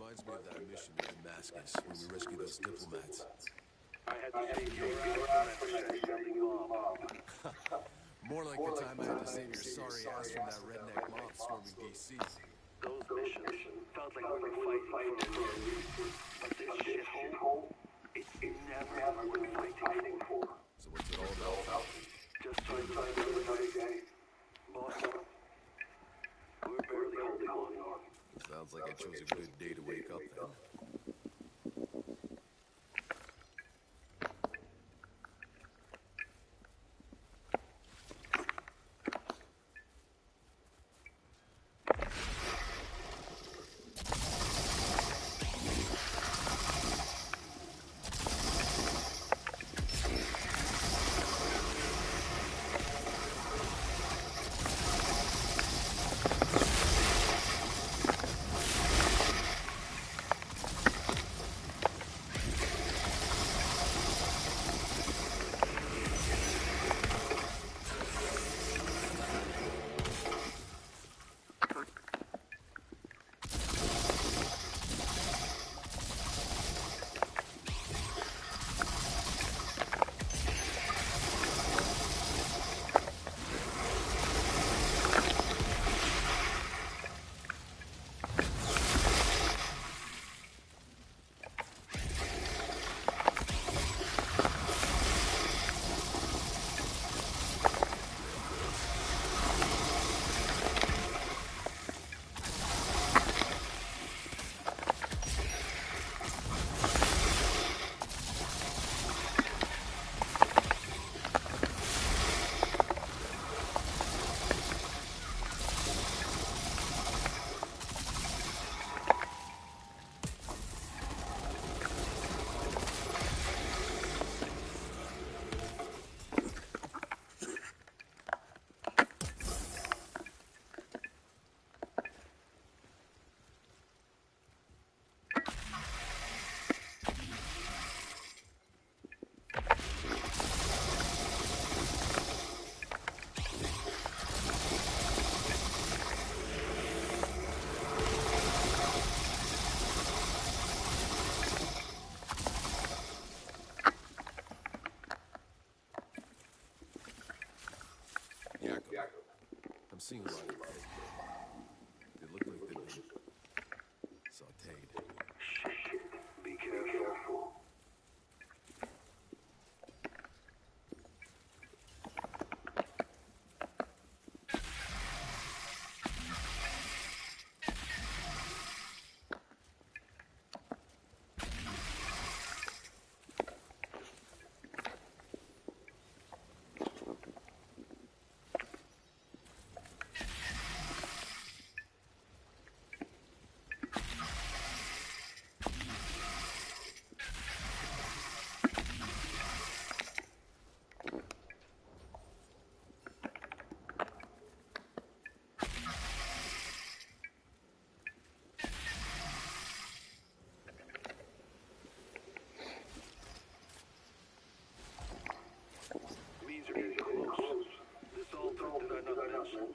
Speaker 2: reminds me of that mission in Damascus when we rescued those diplomats.
Speaker 6: I had to save your ass from that descending mob.
Speaker 2: More like the time I had to save your sorry ass from that redneck mob storming DC.
Speaker 6: Those missions felt like we were fighting for a reason. But this shithole, it's never worth fighting for.
Speaker 2: So what's it all about?
Speaker 6: Just trying to find another day. Boss, we're barely holding on.
Speaker 2: Sounds like I chose a good day to wake up then. I'm seeing a lot of dead. They look like they've been sauteed.
Speaker 6: Shit, be careful. Means are getting close. This altar, did I not mention?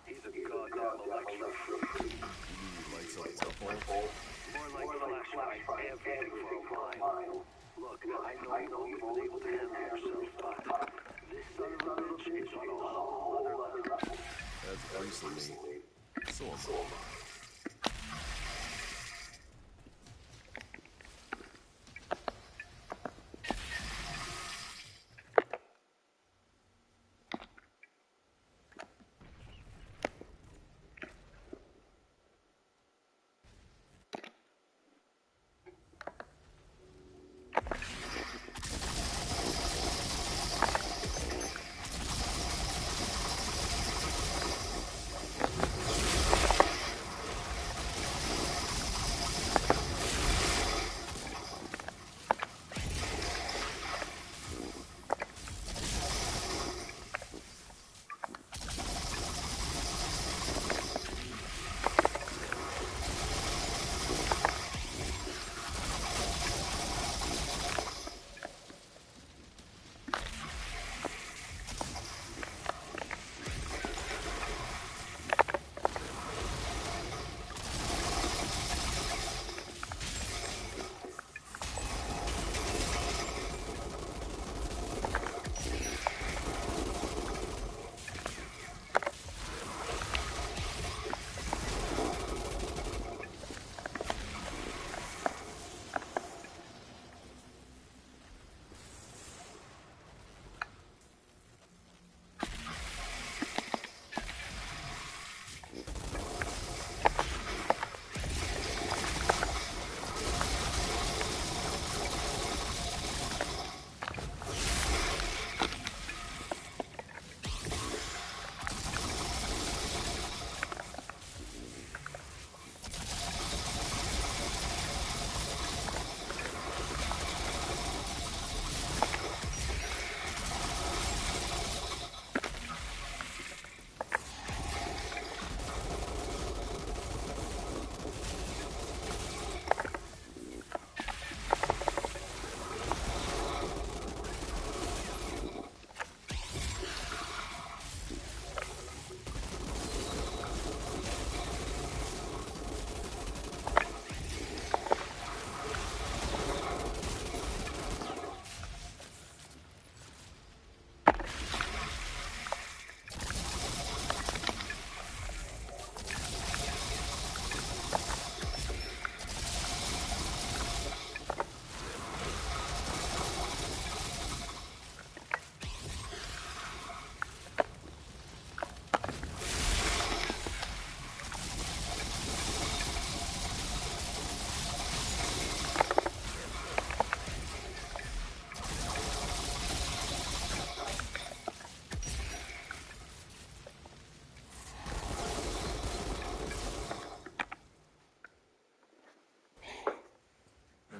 Speaker 6: He's a goddamn electric freak.
Speaker 2: You mean he lights up waterfalls?
Speaker 6: More like flashlight everything for a while. Look, I know you've been able to handle yourself, but this son of a bitch is on a whole other level.
Speaker 2: That's recently. So am I.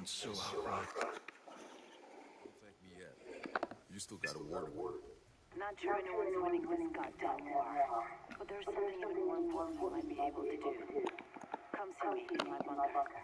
Speaker 3: done so, Outrider.
Speaker 2: Don't thank me yet. You still got a war to win.
Speaker 7: Not sure anyone's winning this goddamn war. But there's something even more important we might be able to do. Come see me in my bunker.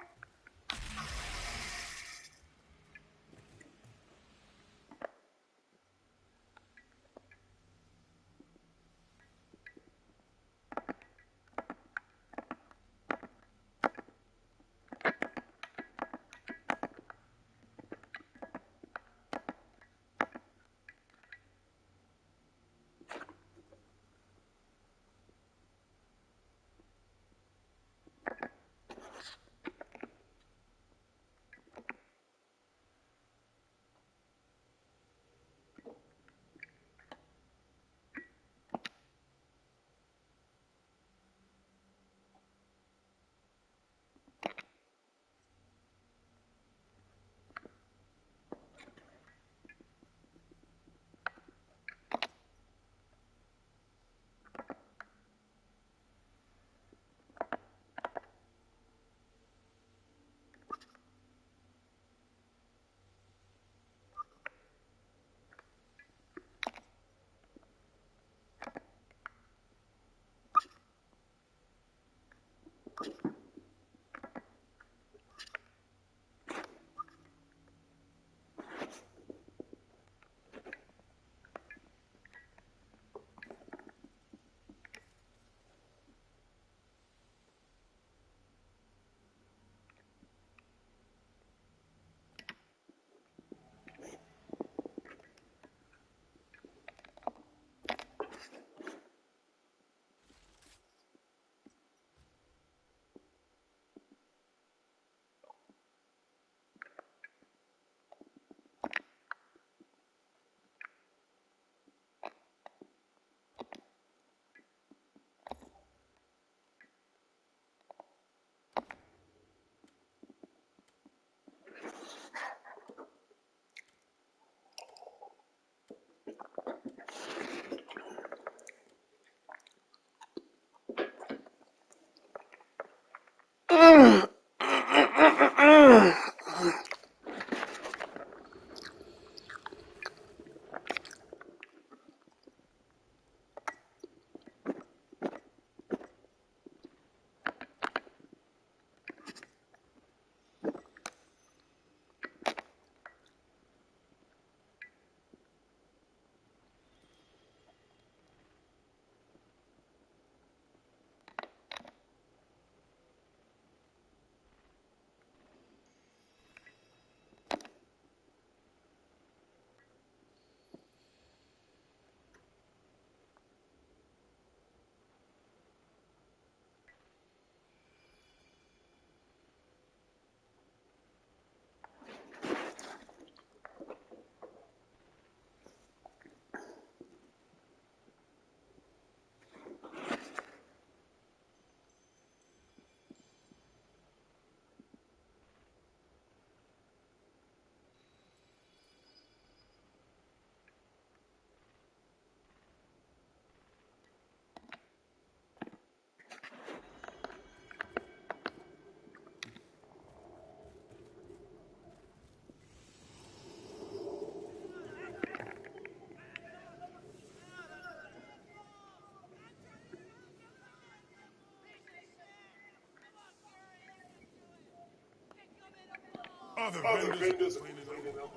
Speaker 3: Other vendors are complaining of.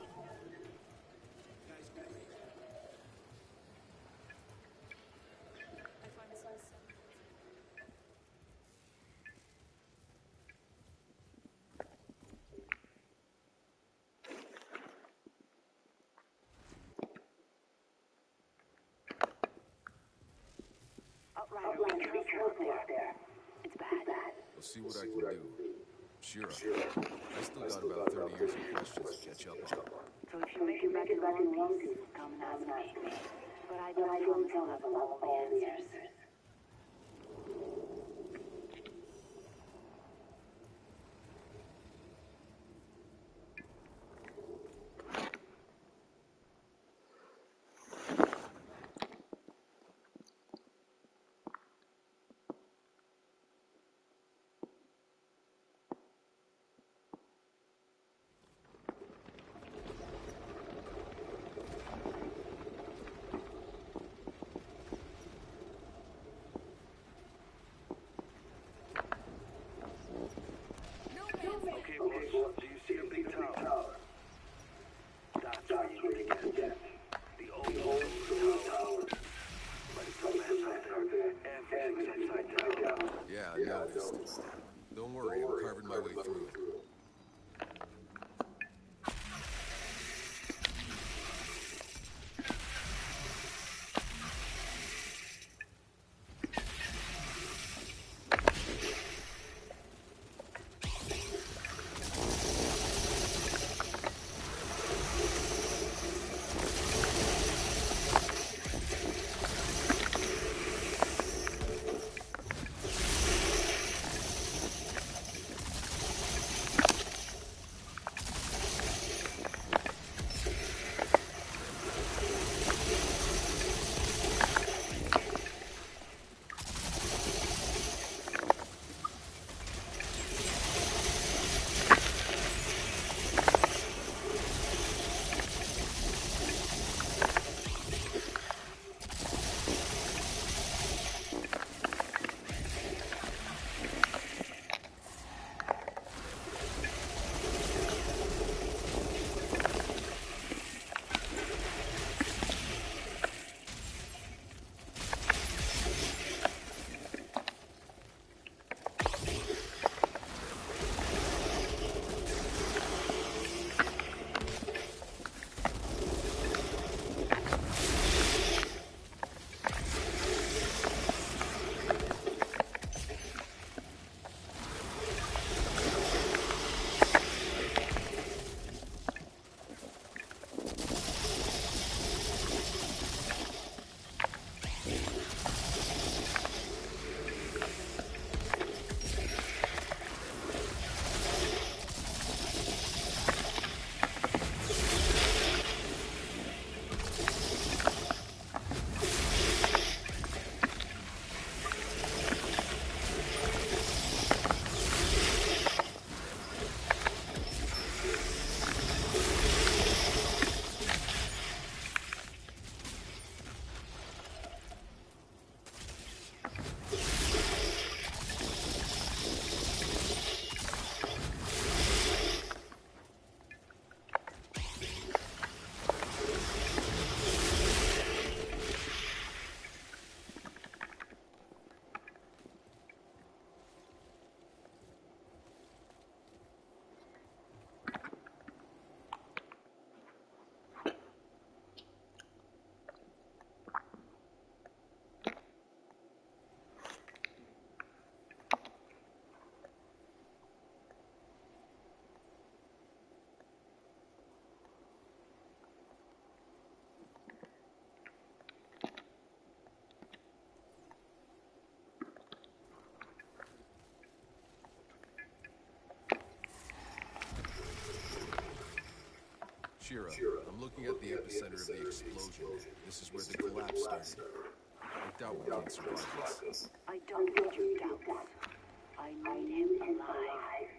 Speaker 7: Outrider, be careful out there. It's bad.
Speaker 2: I'll see what I can do. Shira, I still got about 30 years of questions to catch up on.
Speaker 7: So if you make it back in one piece, come and ask me. But I don't promise I'll have all the answers.
Speaker 2: carving my way through it. Shira, I'm looking at the epicenter of the explosion. This is where the collapse started. I doubt we can survive this.
Speaker 7: I don't want your doubts. I need him alive.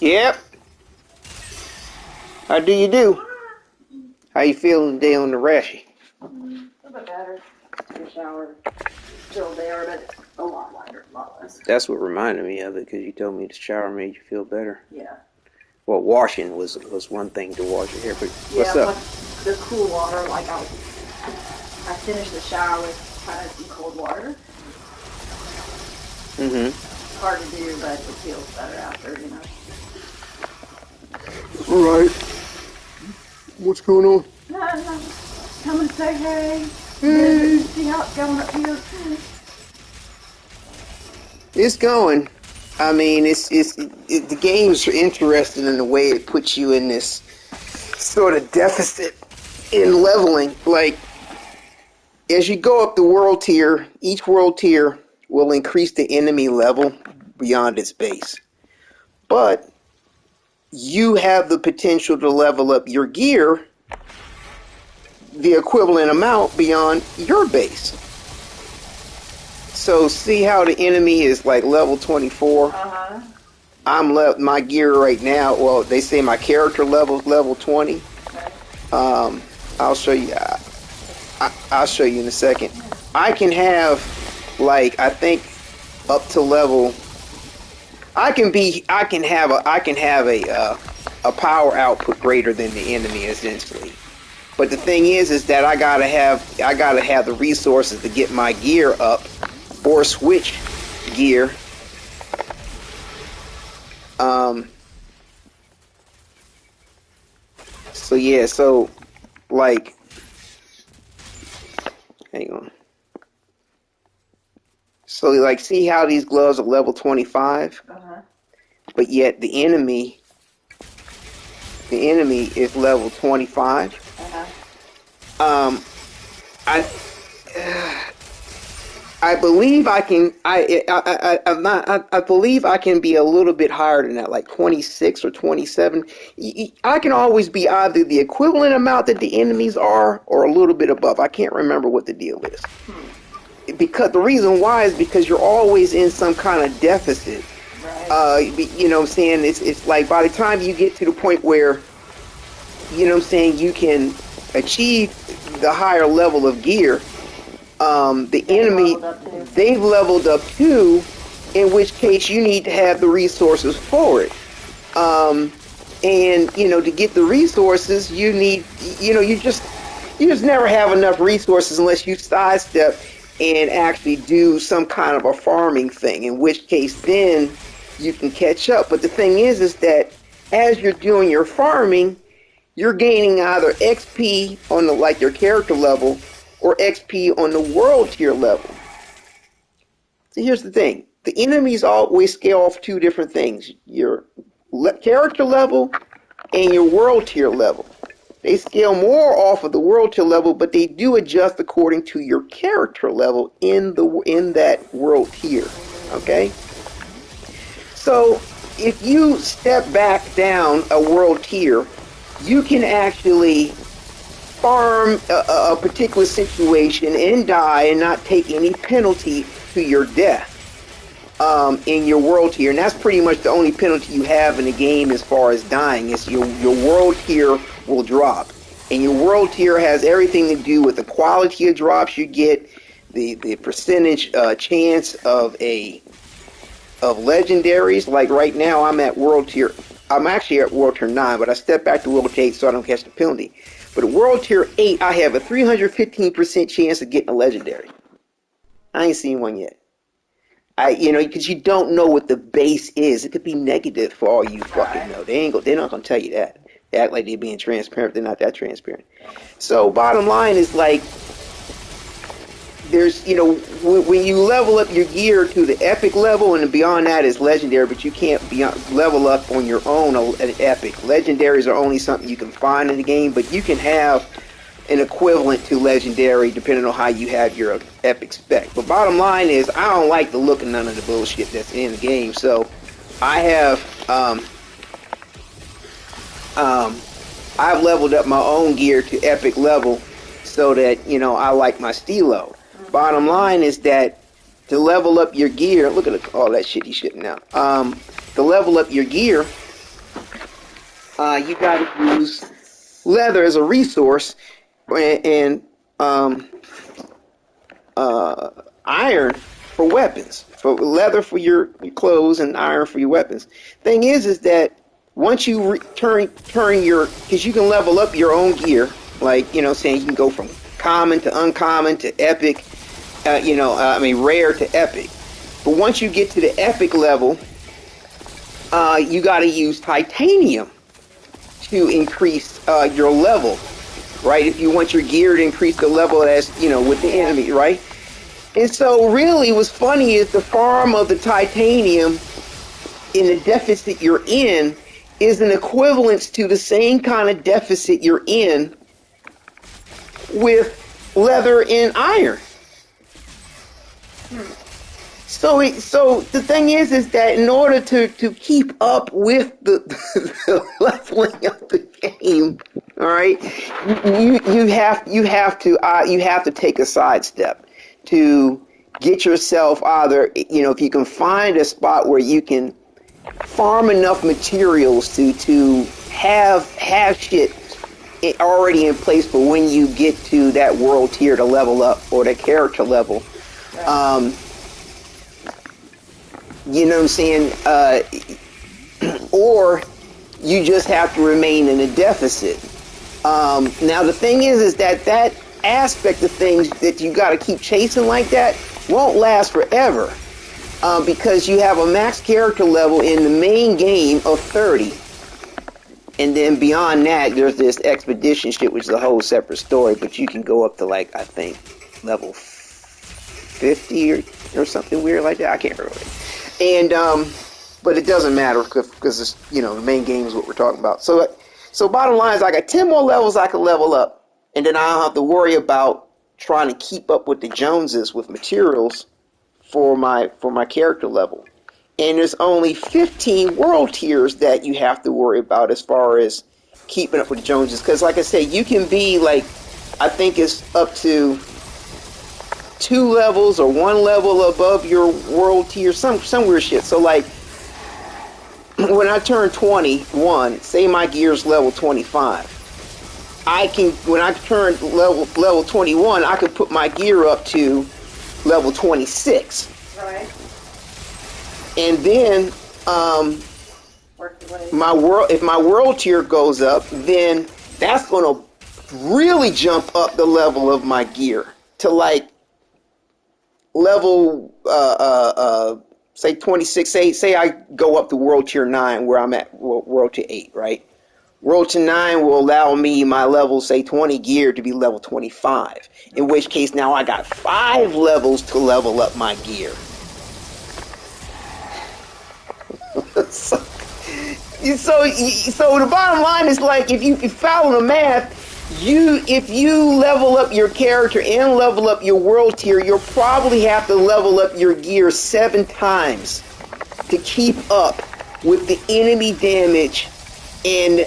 Speaker 1: Yep. How do you do? How you feeling today on the rashy?
Speaker 8: A bit better. The shower still there, but a lot lighter, a lot less.
Speaker 1: That's what reminded me of it, because you told me the shower made you feel better.
Speaker 8: Yeah.
Speaker 1: Well, washing was one thing to wash your hair, but what's
Speaker 8: yeah,
Speaker 1: up?
Speaker 8: But the cool water, like I finished the shower with kind of some cold water.
Speaker 1: Mm-hmm.
Speaker 8: Hard to do, but it feels better after, you know.
Speaker 5: All right. What's going on?
Speaker 8: No. Come and say hey.
Speaker 5: Hey.
Speaker 8: See how it's going up here.
Speaker 1: It's going. I mean, the game's interesting in the way it puts you in this sort of deficit in leveling. Like, as you go up the world tier, each world tier will increase the enemy level beyond its base. But you have the potential to level up your gear the equivalent amount beyond your base. So see how the enemy is like level 24?
Speaker 8: Uh-huh.
Speaker 1: My gear right now, well, they say my character level is level 20.
Speaker 8: Okay.
Speaker 1: I'll show you. I'll show you in a second. I can have, like, I think up to level. I can have a power output greater than the enemy essentially. But the thing is that I gotta have the resources to get my gear up or switch gear. So yeah, so like, hang on. So like, see how these gloves are level 25, but yet the enemy is level 25. I believe I can. I believe I can be a little bit higher than that, like 26 or 27. I can always be either the equivalent amount that the enemies are, or a little bit above. I can't remember what the deal is. Because the reason why is because you're always in some kind of deficit.
Speaker 8: Right.
Speaker 1: You know what I'm saying? It's like by the time you get to the point where, you know what I'm saying, you can achieve the higher level of gear, the enemy, they've leveled up too, in which case you need to have the resources for it. And, you know, to get the resources, you need, you know, you just never have enough resources unless you sidestep and actually do some kind of a farming thing, in which case then you can catch up. But the thing is that as you're doing your farming, you're gaining either XP on the, like, your character level or XP on the world tier level. So here's the thing. The enemies always scale off two different things. Your character level and your world tier level. They scale more off of the world tier level, but they do adjust according to your character level in that world tier. Okay? So if you step back down a world tier, you can actually farm a particular situation and die and not take any penalty to your death in your world tier. And that's pretty much the only penalty you have in the game as far as dying, is your world tier will drop. And your world tier has everything to do with the quality of drops you get, the percentage chance of legendaries. Like right now I'm at world tier. I'm actually at world tier 9, but I stepped back to world tier 8 so I don't catch the penalty. But at world tier 8, I have a 315% chance of getting a legendary. I ain't seen one yet. You know, because you don't know what the base is. It could be negative for all you fucking know. They're not gonna tell you that. They act like they're being transparent. They're not that transparent. So bottom line is, like, there's, you know, when you level up your gear to the epic level, and beyond that is legendary, but you can't level up on your own an epic. Legendaries are only something you can find in the game, but you can have an equivalent to legendary depending on how you have your epic spec. But bottom line is, I don't like the look of none of the bullshit that's in the game, so I have I've leveled up my own gear to epic level so that, you know, I like my stilo. Bottom line is that to level up your gear, look at all that shit he's shitting out. To level up your gear, you got to use leather as a resource, and iron for weapons, for leather for your clothes, and iron for your weapons. Thing is that once you turn your, because you can level up your own gear, like, you know, saying you can go from common to uncommon to epic, rare to epic. But once you get to the epic level, you got to use titanium to increase your level, right? If you want your gear to increase the level as, you know, with the enemy, right? And so really what's funny is the farm of the titanium in the deficit you're in is an equivalence to the same kind of deficit you're in with leather and iron. So the thing is that in order to keep up with the leveling of the game, all right, you have to take a sidestep to get yourself either, you know, if you can find a spot where you can farm enough materials to have shit already in place for when you get to that world tier to level up, or the character level. You know what I'm saying? Or you just have to remain in a deficit. Now the thing is that aspect of things that you got to keep chasing like that won't last forever, because you have a max character level in the main game of 30, and then beyond that there's this expedition shit, which is a whole separate story, but you can go up to, like, I think level 50 or something weird like that. I can't remember. And but it doesn't matter because it's, you know, the main game is what we're talking about. So bottom line is I got 10 more levels I can level up, and then I don't have to worry about trying to keep up with the Joneses with materials for my character level. And there's only 15 world tiers that you have to worry about as far as keeping up with the Joneses. Because, like I said, you can be, like, I think it's up to 2 levels or 1 level above your world tier, some weird shit. So, like, when I turn 21, say my gear's level 25, when I turn level 21, I could put my gear up to level 26.
Speaker 8: Right.
Speaker 1: And then if my world tier goes up, then that's going to really jump up the level of my gear to, like, level say 26. Say I go up to world tier 9 where I'm at world tier 8, right? World tier 9 will allow me my level, say 20 gear, to be level 25. In which case now I got 5 levels to level up my gear. So the bottom line is, like, if you follow the math, if you level up your character and level up your world tier, you'll probably have to level up your gear 7 times to keep up with the enemy damage, and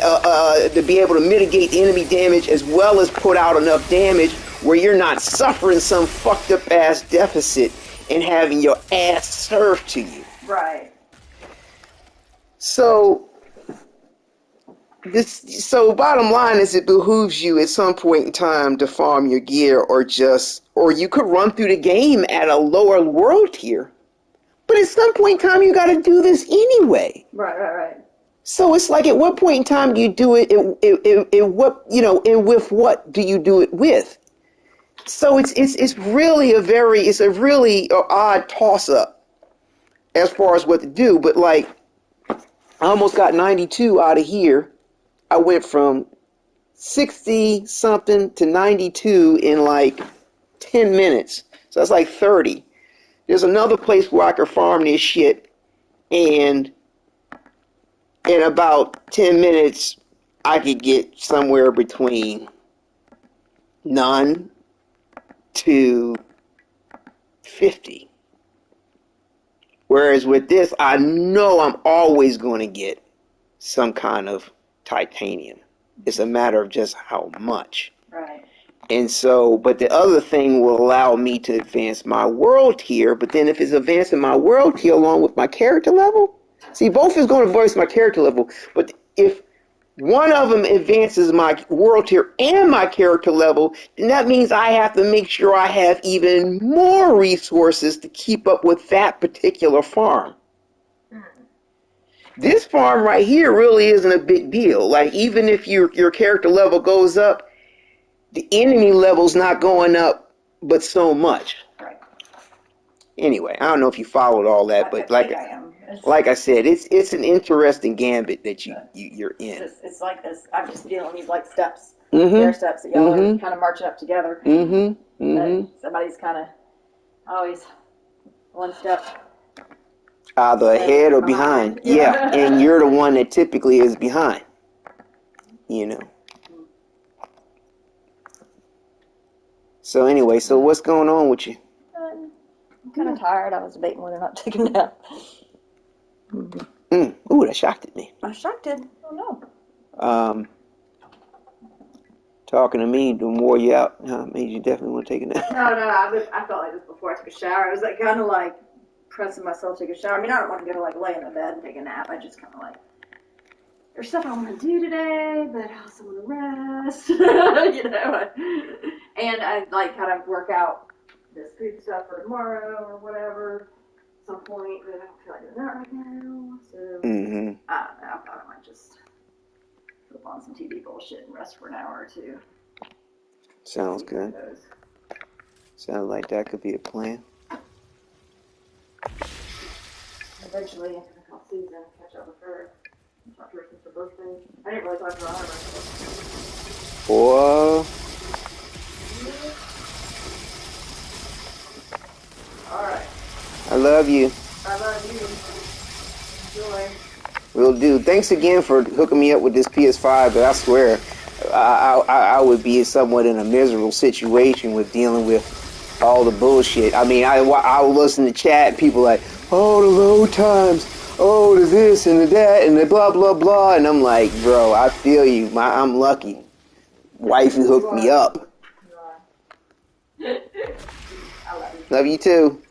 Speaker 1: to be able to mitigate enemy damage as well as put out enough damage where you're not suffering some fucked up ass deficit and having your ass served to you.
Speaker 8: Right.
Speaker 1: So bottom line is, it behooves you at some point in time to farm your gear, or you could run through the game at a lower world tier. But at some point in time, you got to do this anyway.
Speaker 8: Right.
Speaker 1: So it's like, at what point in time do you do it? And with what do you do it with? So it's really a really odd toss up as far as what to do. But, like, I almost got 92 out of here. I went from 60 something to 92 in like 10 minutes. So that's like 30. There's another place where I could farm this shit, and in about 10 minutes I could get somewhere between none to 50. Whereas with this, I know I'm always going to get some kind of titanium. It's a matter of just how much.
Speaker 8: Right.
Speaker 1: And so, but the other thing will allow me to advance my world tier, but then if it's advancing my world tier along with my character level, see, both is going to advance my character level, but if one of them advances my world tier and my character level, then that means I have to make sure I have even more resources to keep up with that particular farm. This farm right here really isn't a big deal. Like, even if your character level goes up, the enemy level's not going up but so much.
Speaker 8: Right.
Speaker 1: Anyway, I don't know if you followed all that, but
Speaker 8: I think I am.
Speaker 1: like I said, it's an interesting gambit that you're in.
Speaker 8: It's like this. I'm just dealing these like steps.
Speaker 1: Mm-hmm.
Speaker 8: There are steps that y'all are kind of marching up together.
Speaker 1: Mm-hmm. Mm-hmm.
Speaker 8: Somebody's kind of always one step
Speaker 1: Either ahead or behind. Yeah, and you're the one that typically is behind. You know. So anyway, so what's going on with you?
Speaker 8: I'm kind of tired. I was debating whether or not to take a nap.
Speaker 1: Ooh, that shocked at me.
Speaker 8: I shocked it. Oh no.
Speaker 1: Talking to me, the more you out, made you definitely want to take a nap.
Speaker 8: No, I felt like this before I took a shower. I was like kind of like pressing myself to take a shower. I mean, I don't want to go like lay in the bed and take a nap. I just kind of like, there's stuff I want to do today, but I also want to rest, you know. And I like kind of work out this food stuff for tomorrow or whatever at some point, but I don't feel like doing that right now. So I don't know. I thought I might just flip on some TV bullshit and rest for an hour or two.
Speaker 1: Sounds good. Sounds like that could be a plan.
Speaker 8: Eventually, I'll Susan catch up with her. Talk to her since her birthday. I didn't really talk to her on her birthday.
Speaker 1: Boy.
Speaker 8: Alright.
Speaker 1: I love you.
Speaker 8: I love you. Enjoy.
Speaker 1: Will do. Thanks again for hooking me up with this PS5, but I swear I would be somewhat in a miserable situation with dealing with all the bullshit. I mean, I would listen to chat and people like, oh, the load times, oh, the this and the that and the blah, blah, blah. And I'm like, bro, I feel you. I'm lucky. Wifey hooked me up.
Speaker 8: I love you.
Speaker 1: Love you too.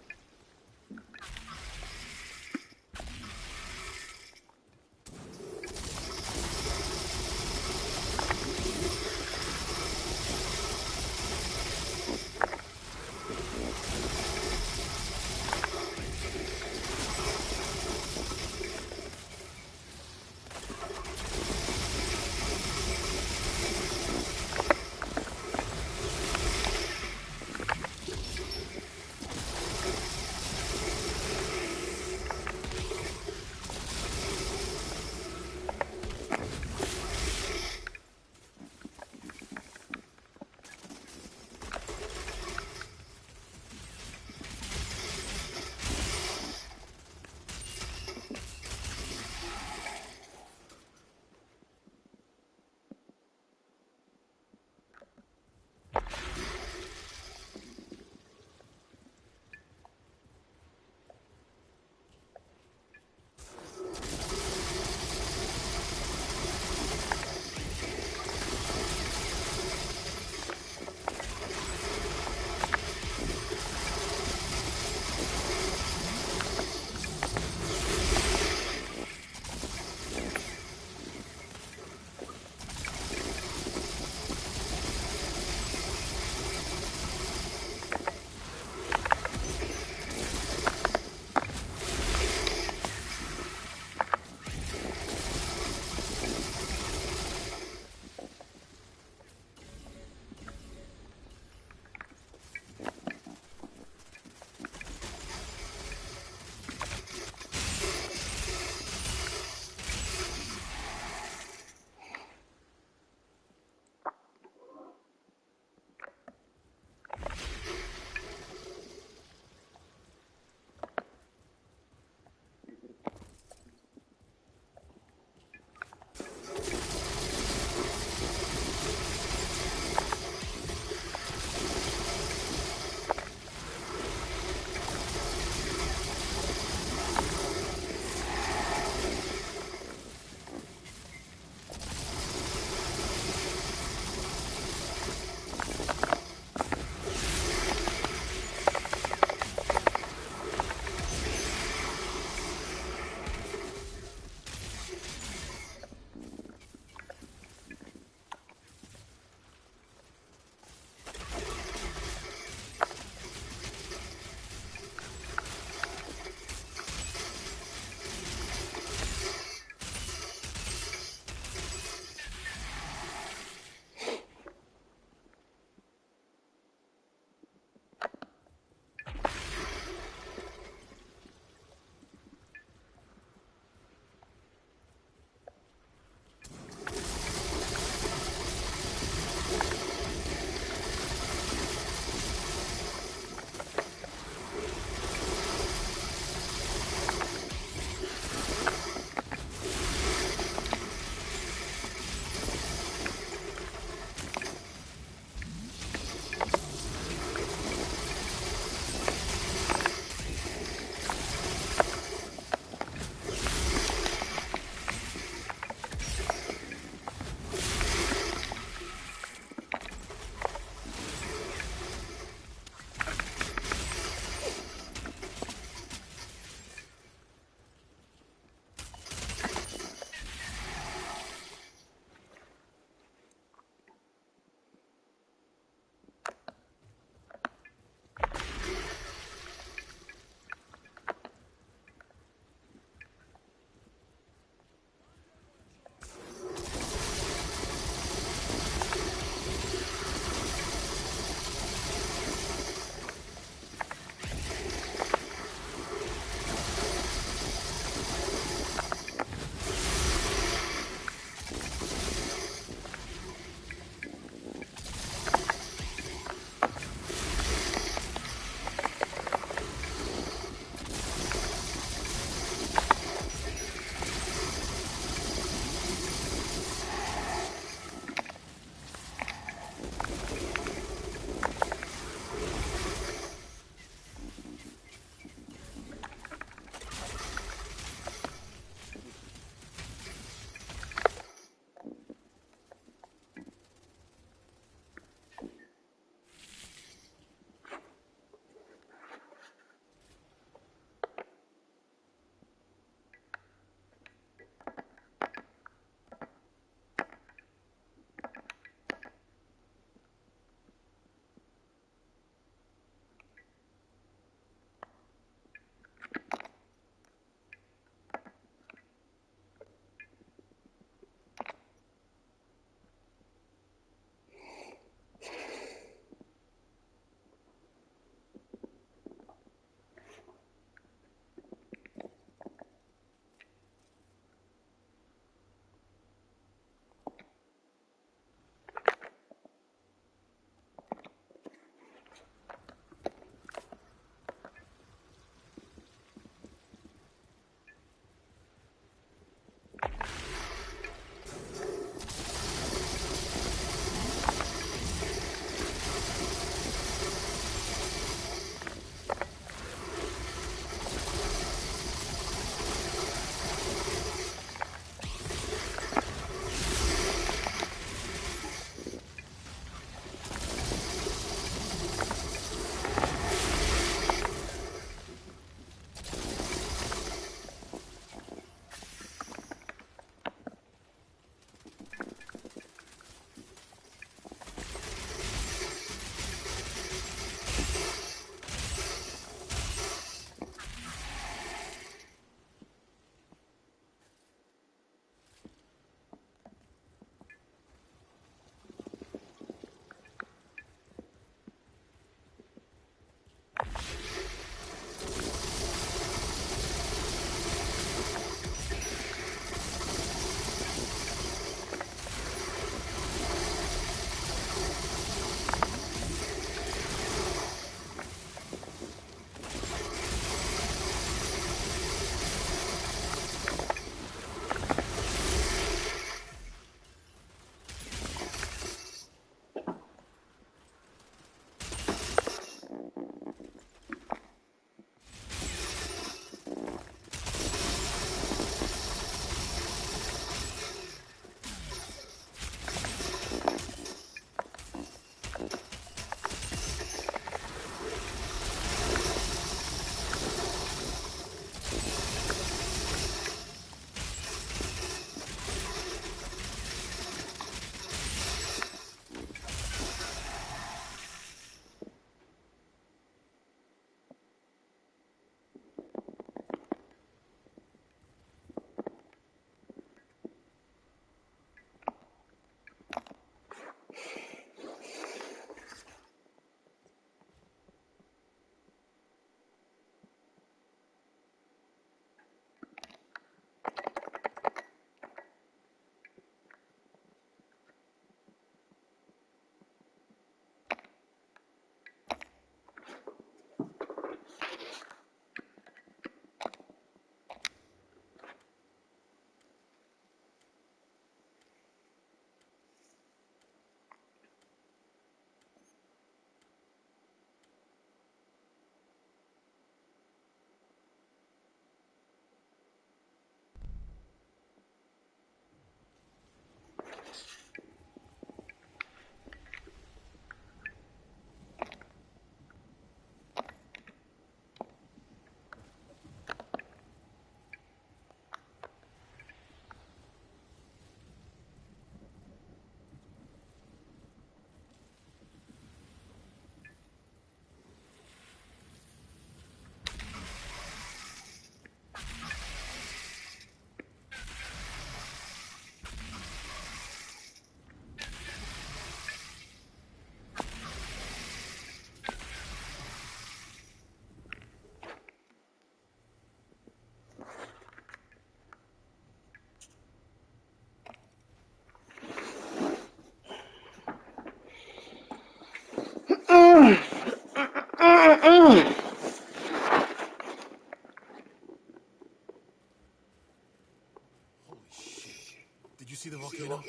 Speaker 3: you see the volcano?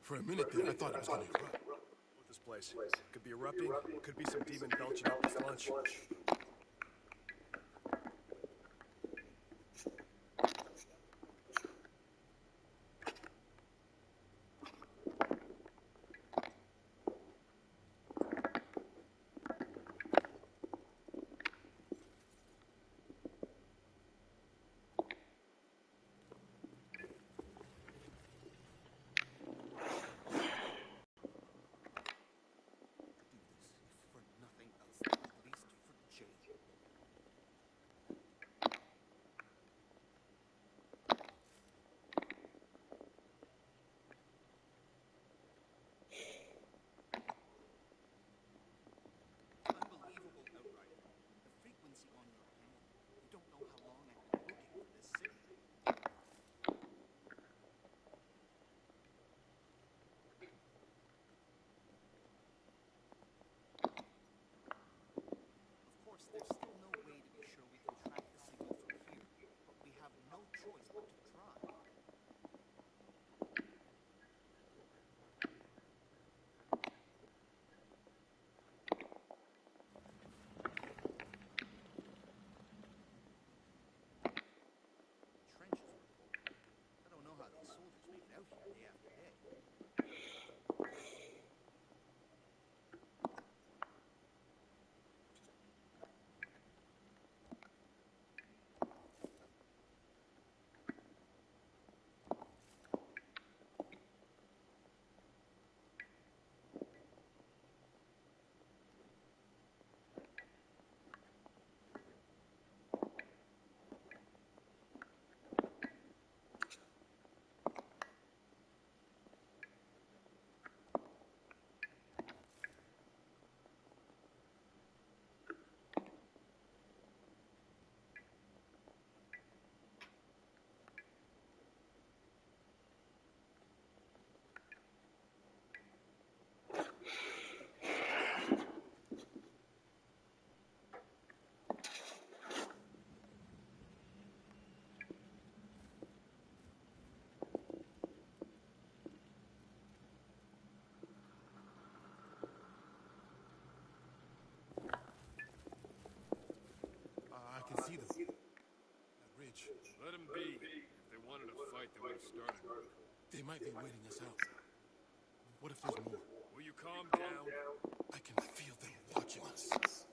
Speaker 3: For a minute there, I thought it was gonna erupt.
Speaker 5: With this place. Could be erupting, could be some demon belching up its lunch.
Speaker 4: Do this for nothing else, at least for Jade. Unbelievable, Outrider. The frequency on your hand. You don't know how long I've been looking for this signal. Of course, there's still no way to be sure we can track the signal from here, but we have no choice but to try. Trenches were pulled. I don't know how these soldiers make it out here day after day.
Speaker 3: I can see them. That ridge.
Speaker 2: Let them be. If they wanted to fight, they would have started one.
Speaker 3: They might be waiting us out. What if there's more?
Speaker 2: Will you calm down?
Speaker 3: I can feel them watching us.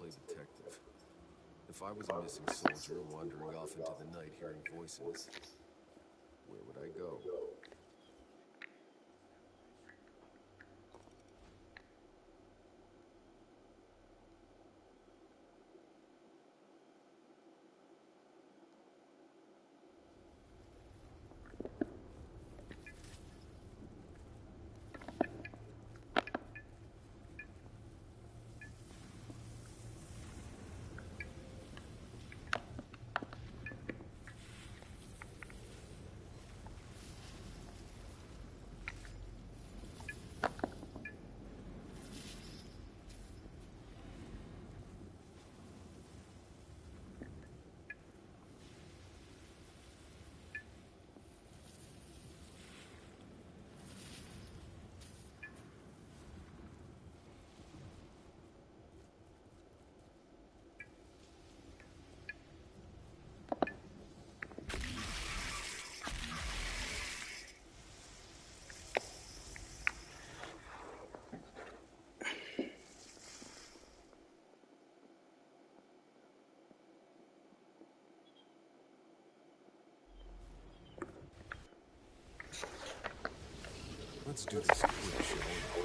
Speaker 2: play detective. If I was a missing soldier wandering off into the night hearing voices, where would I go? Let's do this quick, shall we?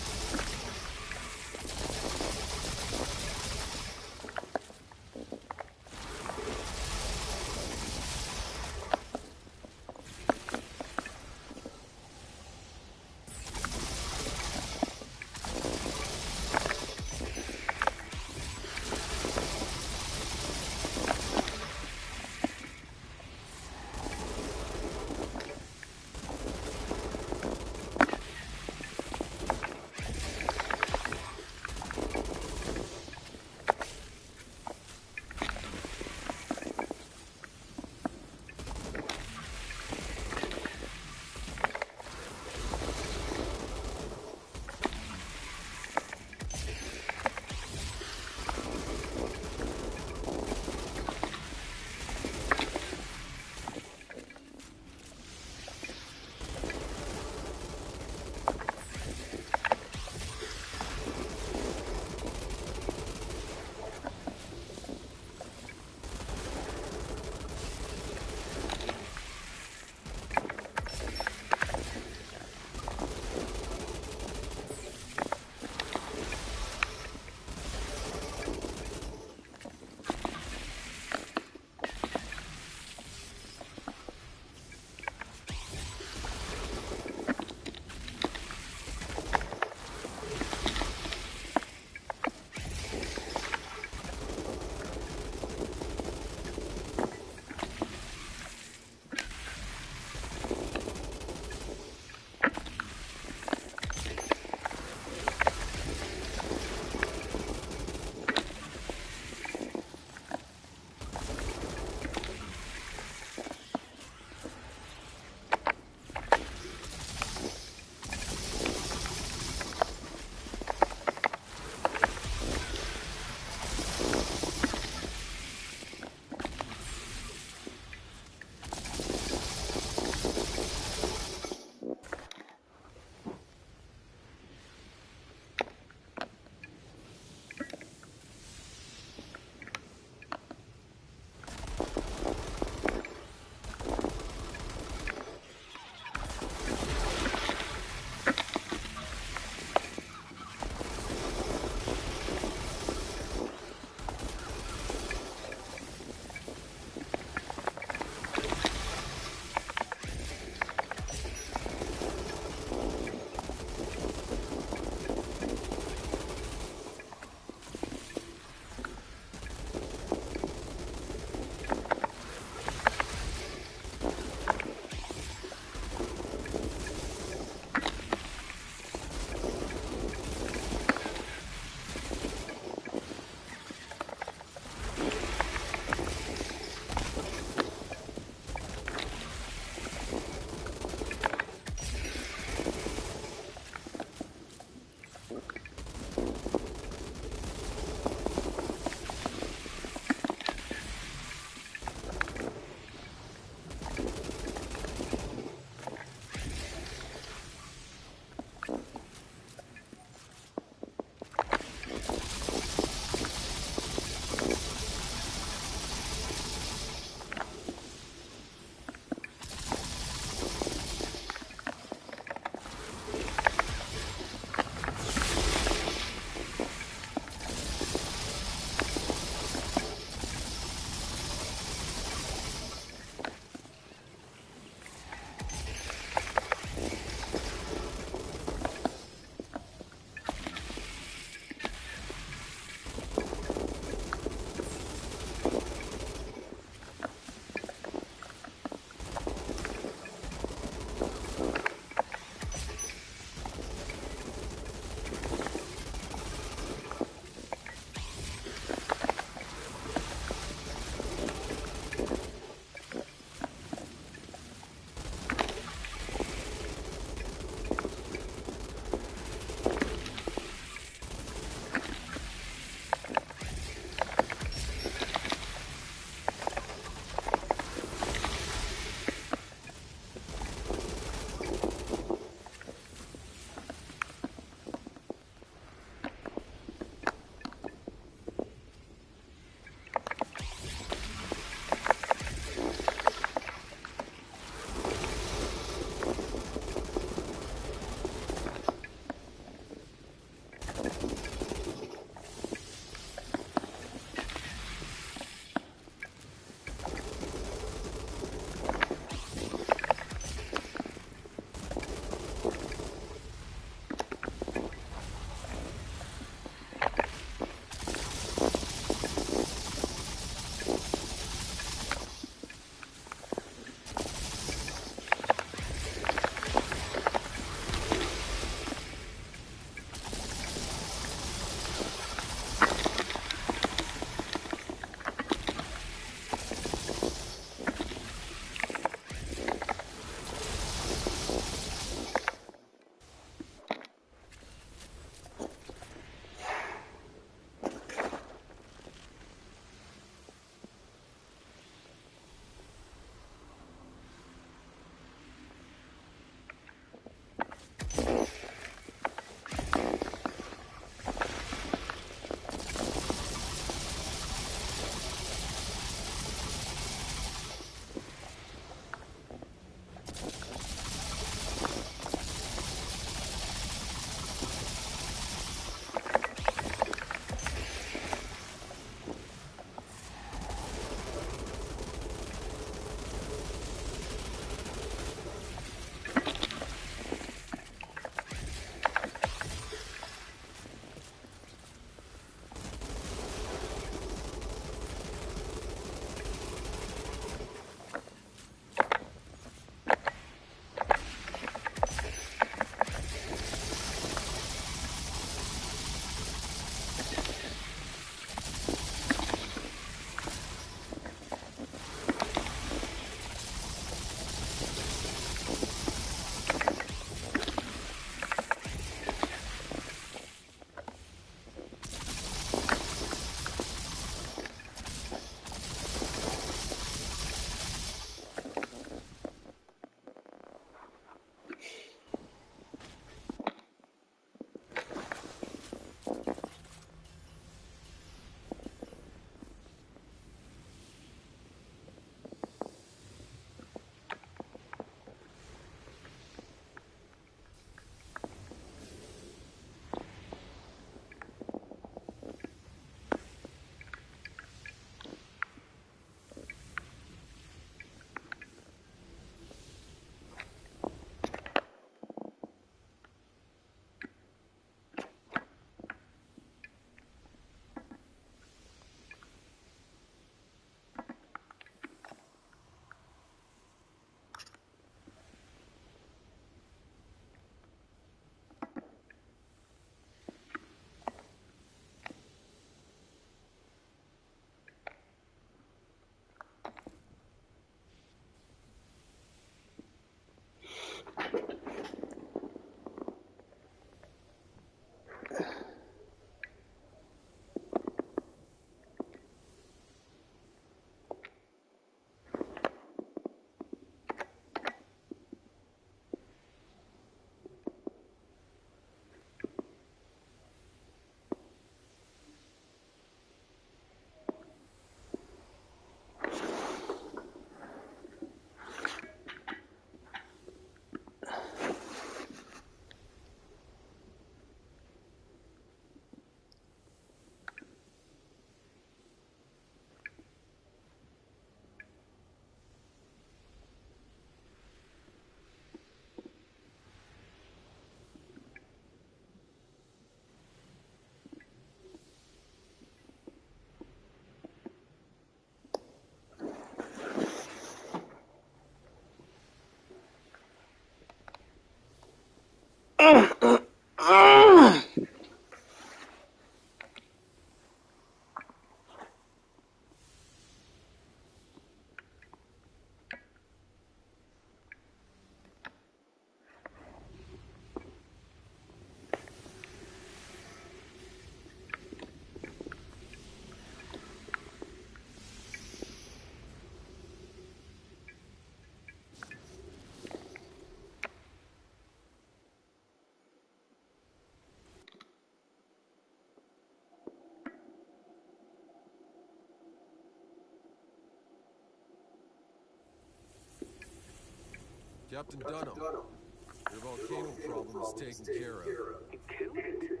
Speaker 2: Captain Dunham, your volcano problem is taken care of.
Speaker 6: You killed it?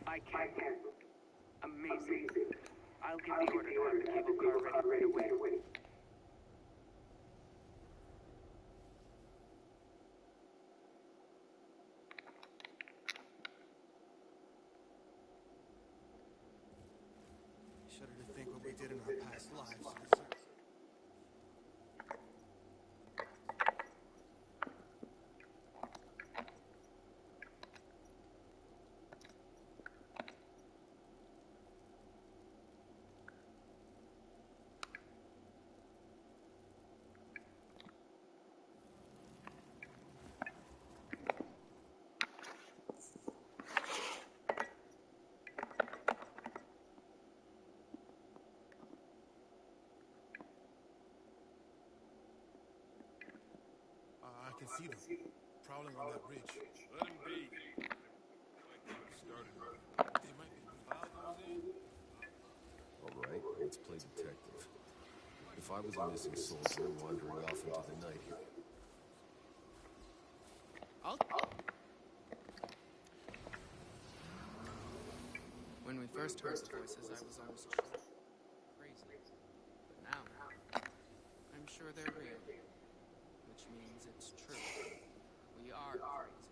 Speaker 6: I can't. Amazing. I'll give the order to have the cable car ready right away.
Speaker 4: Shudder to think what we did in our past lives.
Speaker 3: I can see them prowling on that ridge. Let them be. Like they started. They might be. The file goes in.
Speaker 2: All right, let's play detective. If I was a missing soldier wandering off into the night here...
Speaker 9: When we first heard the voices, I was almost crazy. But now, I'm sure they're real. Which means it's true. We are crazy.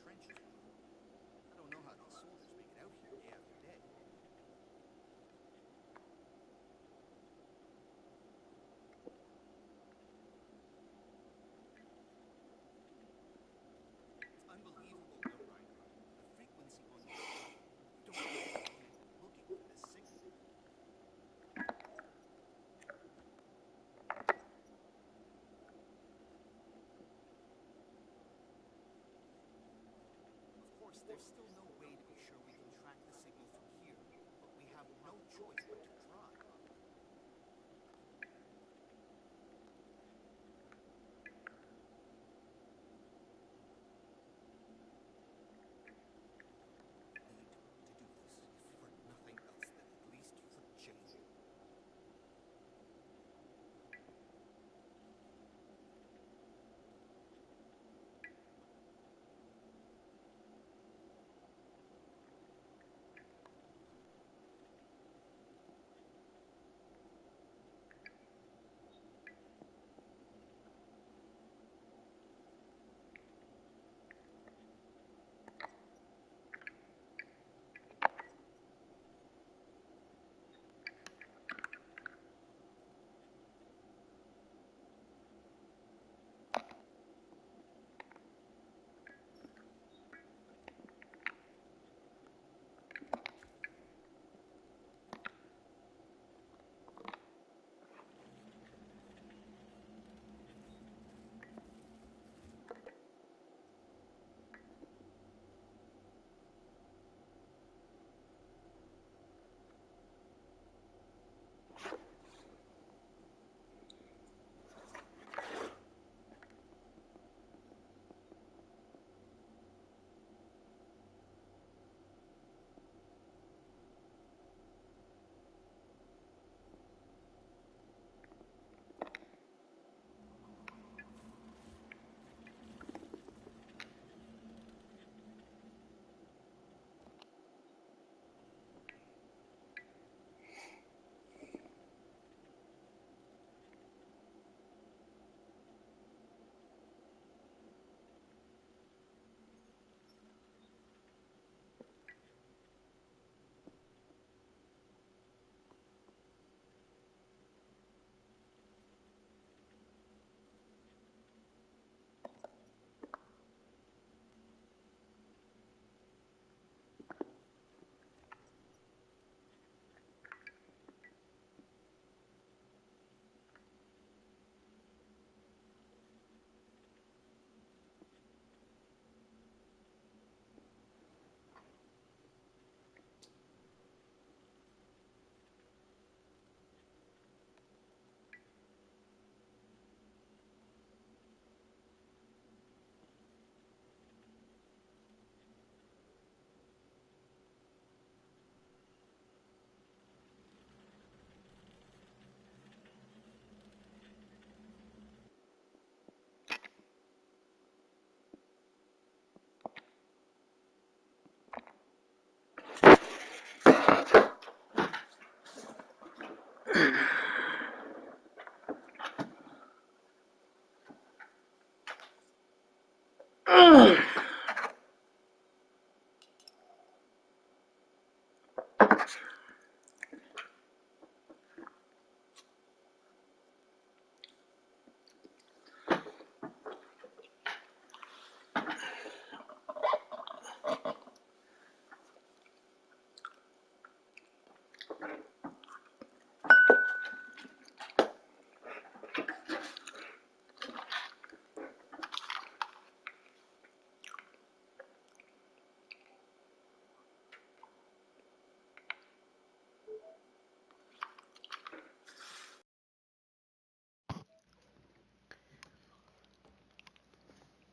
Speaker 4: Trenches. I don't know how these soldiers make it out here day after day. It's unbelievable, Outrider. The frequency on your phone. You don't know how long I've been looking for this signal. Of course, there's still no way to be sure we can track the signal from here, but we have no choice but to try. Need to do this, if for nothing else, then at least for Jane.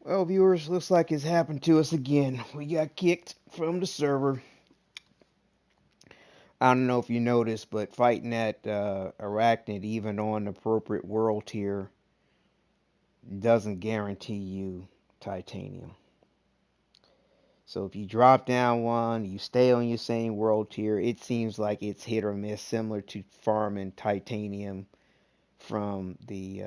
Speaker 1: Well, viewers, looks like it's happened to us again. We got kicked from the server. I don't know if you noticed, but fighting that Arachnid, even on the appropriate world tier, doesn't guarantee you titanium. So if you drop down one, you stay on your same world tier, it seems like it's hit or miss, similar to farming titanium from the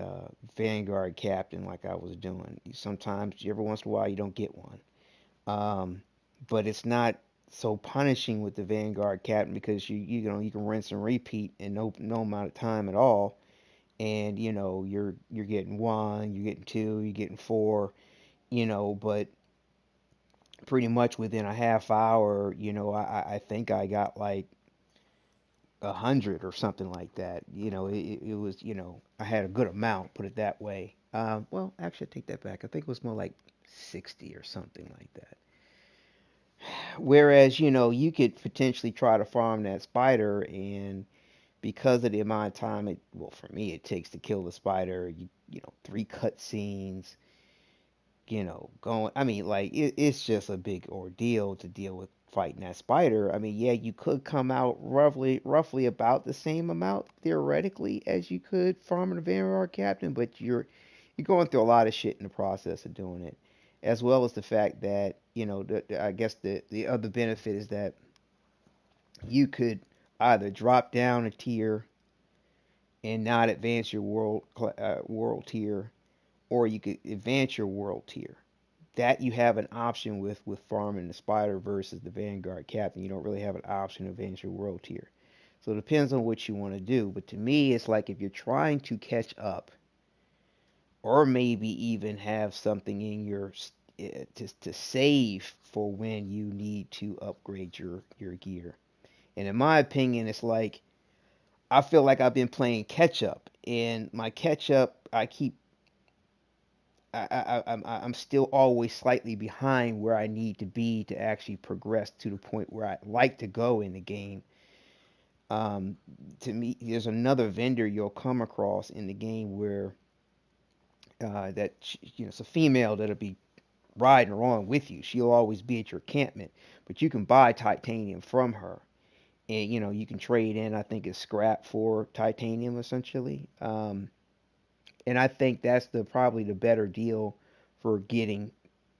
Speaker 1: Vanguard captain, like I was doing. Sometimes, every once in a while, you don't get one. But it's not so punishing with the Vanguard captain because you can rinse and repeat in no amount of time at all, and you're getting one, you're getting two, you're getting four, but pretty much within a half hour, I think I got like 100 or something like that. It was, I had a good amount, put it that way. Well, actually, I take that back. I think it was more like 60 or something like that. Whereas, you could potentially try to farm that spider, and because of the amount of time well, for me, it takes to kill the spider, 3 cutscenes, going. I mean, like it's just a big ordeal to deal with fighting that spider. I mean, yeah, you could come out roughly about the same amount theoretically as you could farming a Vanguard captain, but you're going through a lot of shit in the process of doing it, as well as the fact that I guess the other benefit is that you could either drop down a tier and not advance your world tier, or you could advance your world tier. That you have an option with farming the spider versus the Vanguard captain. You don't really have an option to advance your world tier. So it depends on what you want to do. But to me, it's like if you're trying to catch up, or maybe even have something in your to save for when you need to upgrade your gear. And in my opinion, it's like I feel like I've been playing catch up, and my catch up, I'm still always slightly behind where I need to be to actually progress to the point where I'd like to go in the game. Um, to me, there's another vendor you'll come across in the game where it's a female that'll be riding along with you. She'll always be at your encampment, but you can buy titanium from her, and you can trade in. I think it's scrap for titanium essentially. And I think that's probably the better deal for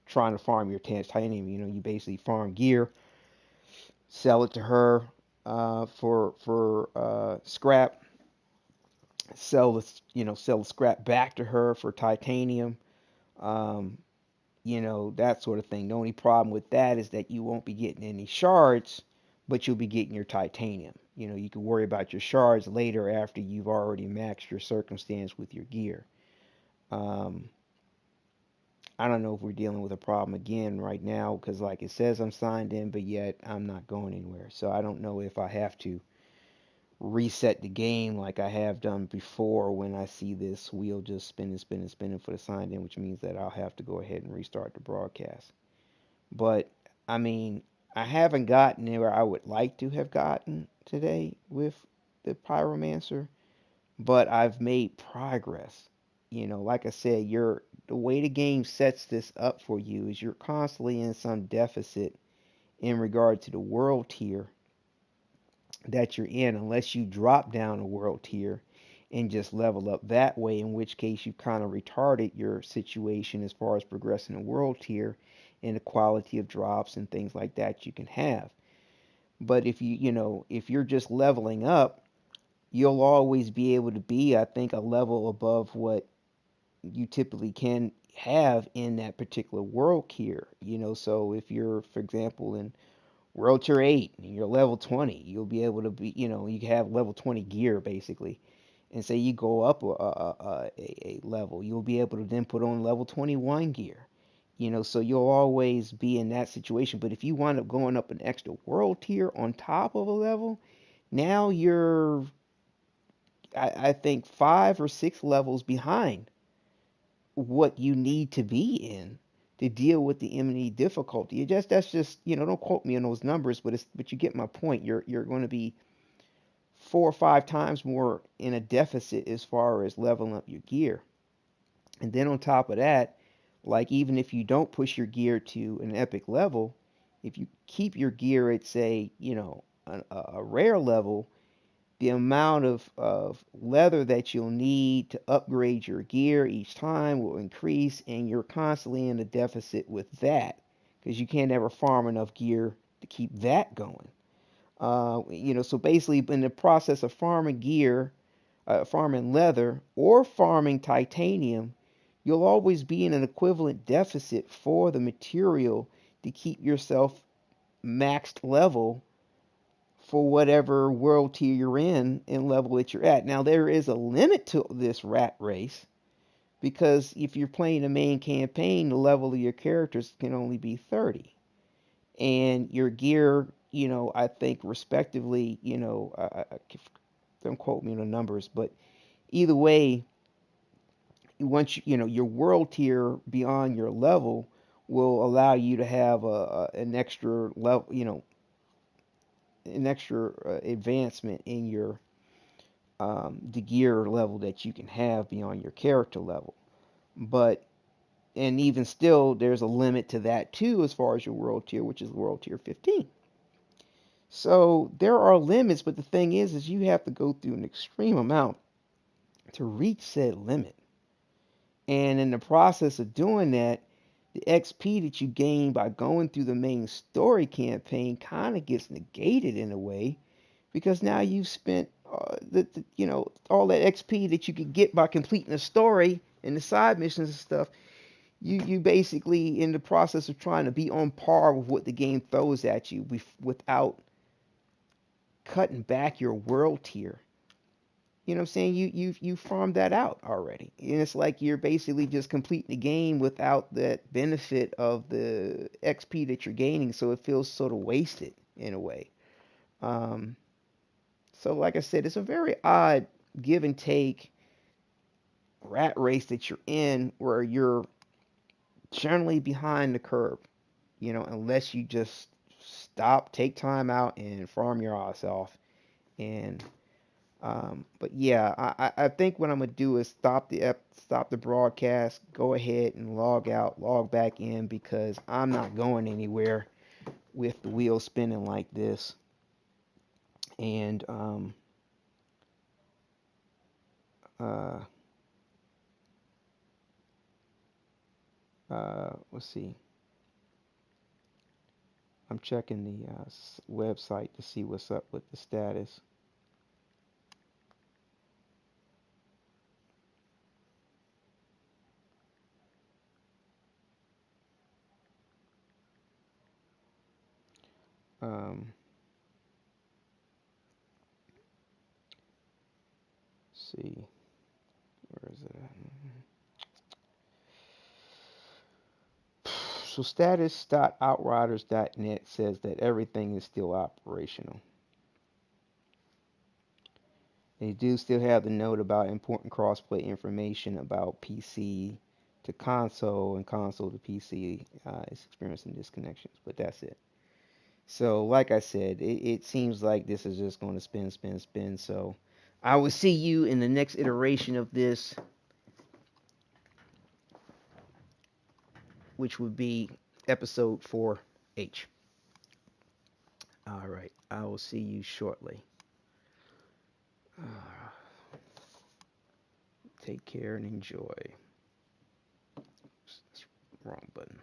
Speaker 1: trying to farm your titanium. You basically farm gear, sell it to her for scrap, sell the scrap back to her for titanium. Um, that sort of thing. The only problem with that is that you won't be getting any shards, but you'll be getting your titanium. You can worry about your shards later after you've already maxed your circumstance with your gear. Um, I don't know if we're dealing with a problem again right now because, like, it says I'm signed in, but yet I'm not going anywhere. So I don't know if I have to reset the game like I have done before when I see this wheel just spinning for the signed in, which means that I'll have to go ahead and restart the broadcast. But I mean, I haven't gotten where I would like to have gotten today with the Pyromancer, but I've made progress. Like I said, the way the game sets this up for you is you're constantly in some deficit in regard to the world tier that you're in, unless you drop down a world tier and just level up that way, in which case you've kind of retarded your situation as far as progressing the world tier and the quality of drops and things like that you can have. But if you're just leveling up, you'll always be able to be, I think, a level above what you typically can have in that particular world tier. So if you're, for example, in World Tier 8 and you're level 20, you'll be able to be, you have level 20 gear basically. And say you go up a level, you'll be able to then put on level 21 gear. So you'll always be in that situation. But if you wind up going up an extra world tier on top of a level, Now you're, I think, 5 or 6 levels behind what you need to be in to deal with the enemy difficulty. That's just, don't quote me on those numbers, but you get my point. You're going to be 4 or 5 times more in a deficit as far as leveling up your gear. And then on top of that, like even if you don't push your gear to an epic level, if you keep your gear at, say, a rare level, the amount of leather that you'll need to upgrade your gear each time will increase, and you're constantly in a deficit with that because you can't ever farm enough gear to keep that going. So basically, in the process of farming gear, farming leather, or farming titanium, you'll always be in an equivalent deficit for the material to keep yourself maxed level for whatever world tier you're in and level that you're at. Now, there is a limit to this rat race because if you're playing the main campaign, the level of your characters can only be 30. And your gear, I think respectively, don't quote me on the numbers, but either way, once your world tier beyond your level will allow you to have an extra level, an extra advancement in your the gear level that you can have beyond your character level. But and even still, there's a limit to that too, as far as your world tier, which is world tier 15. So there are limits, but the thing is you have to go through an extreme amount to reach said limit. And in the process of doing that, the XP that you gain by going through the main story campaign kind of gets negated in a way because now you've spent all that XP that you could get by completing the story and the side missions and stuff. You basically in the process of trying to be on par with what the game throws at you without cutting back your world tier. You know what I'm saying? You farmed that out already, and it's like you're basically just completing the game without that benefit of the XP that you're gaining, so it feels sort of wasted in a way. Um, so, like I said, it's a very odd give and take rat race that you're in, where you're generally behind the curve. Unless you just stop, take time out, and farm your ass off, and but yeah, I think what I'm gonna do is stop the broadcast, go ahead and log out, log back in because I'm not going anywhere with the wheel spinning like this. And uh, let's see. I'm checking the website to see what's up with the status. Um, see, where is it at? So status.outriders.net says that everything is still operational. They do still have the note about important crossplay information about PC to console and console to PC is experiencing disconnections, but that's it. So, like I said, it seems like this is just going to spin, spin, spin. So, I will see you in the next iteration of this, which would be episode 4H. All right, I will see you shortly. Take care and enjoy. Wrong button.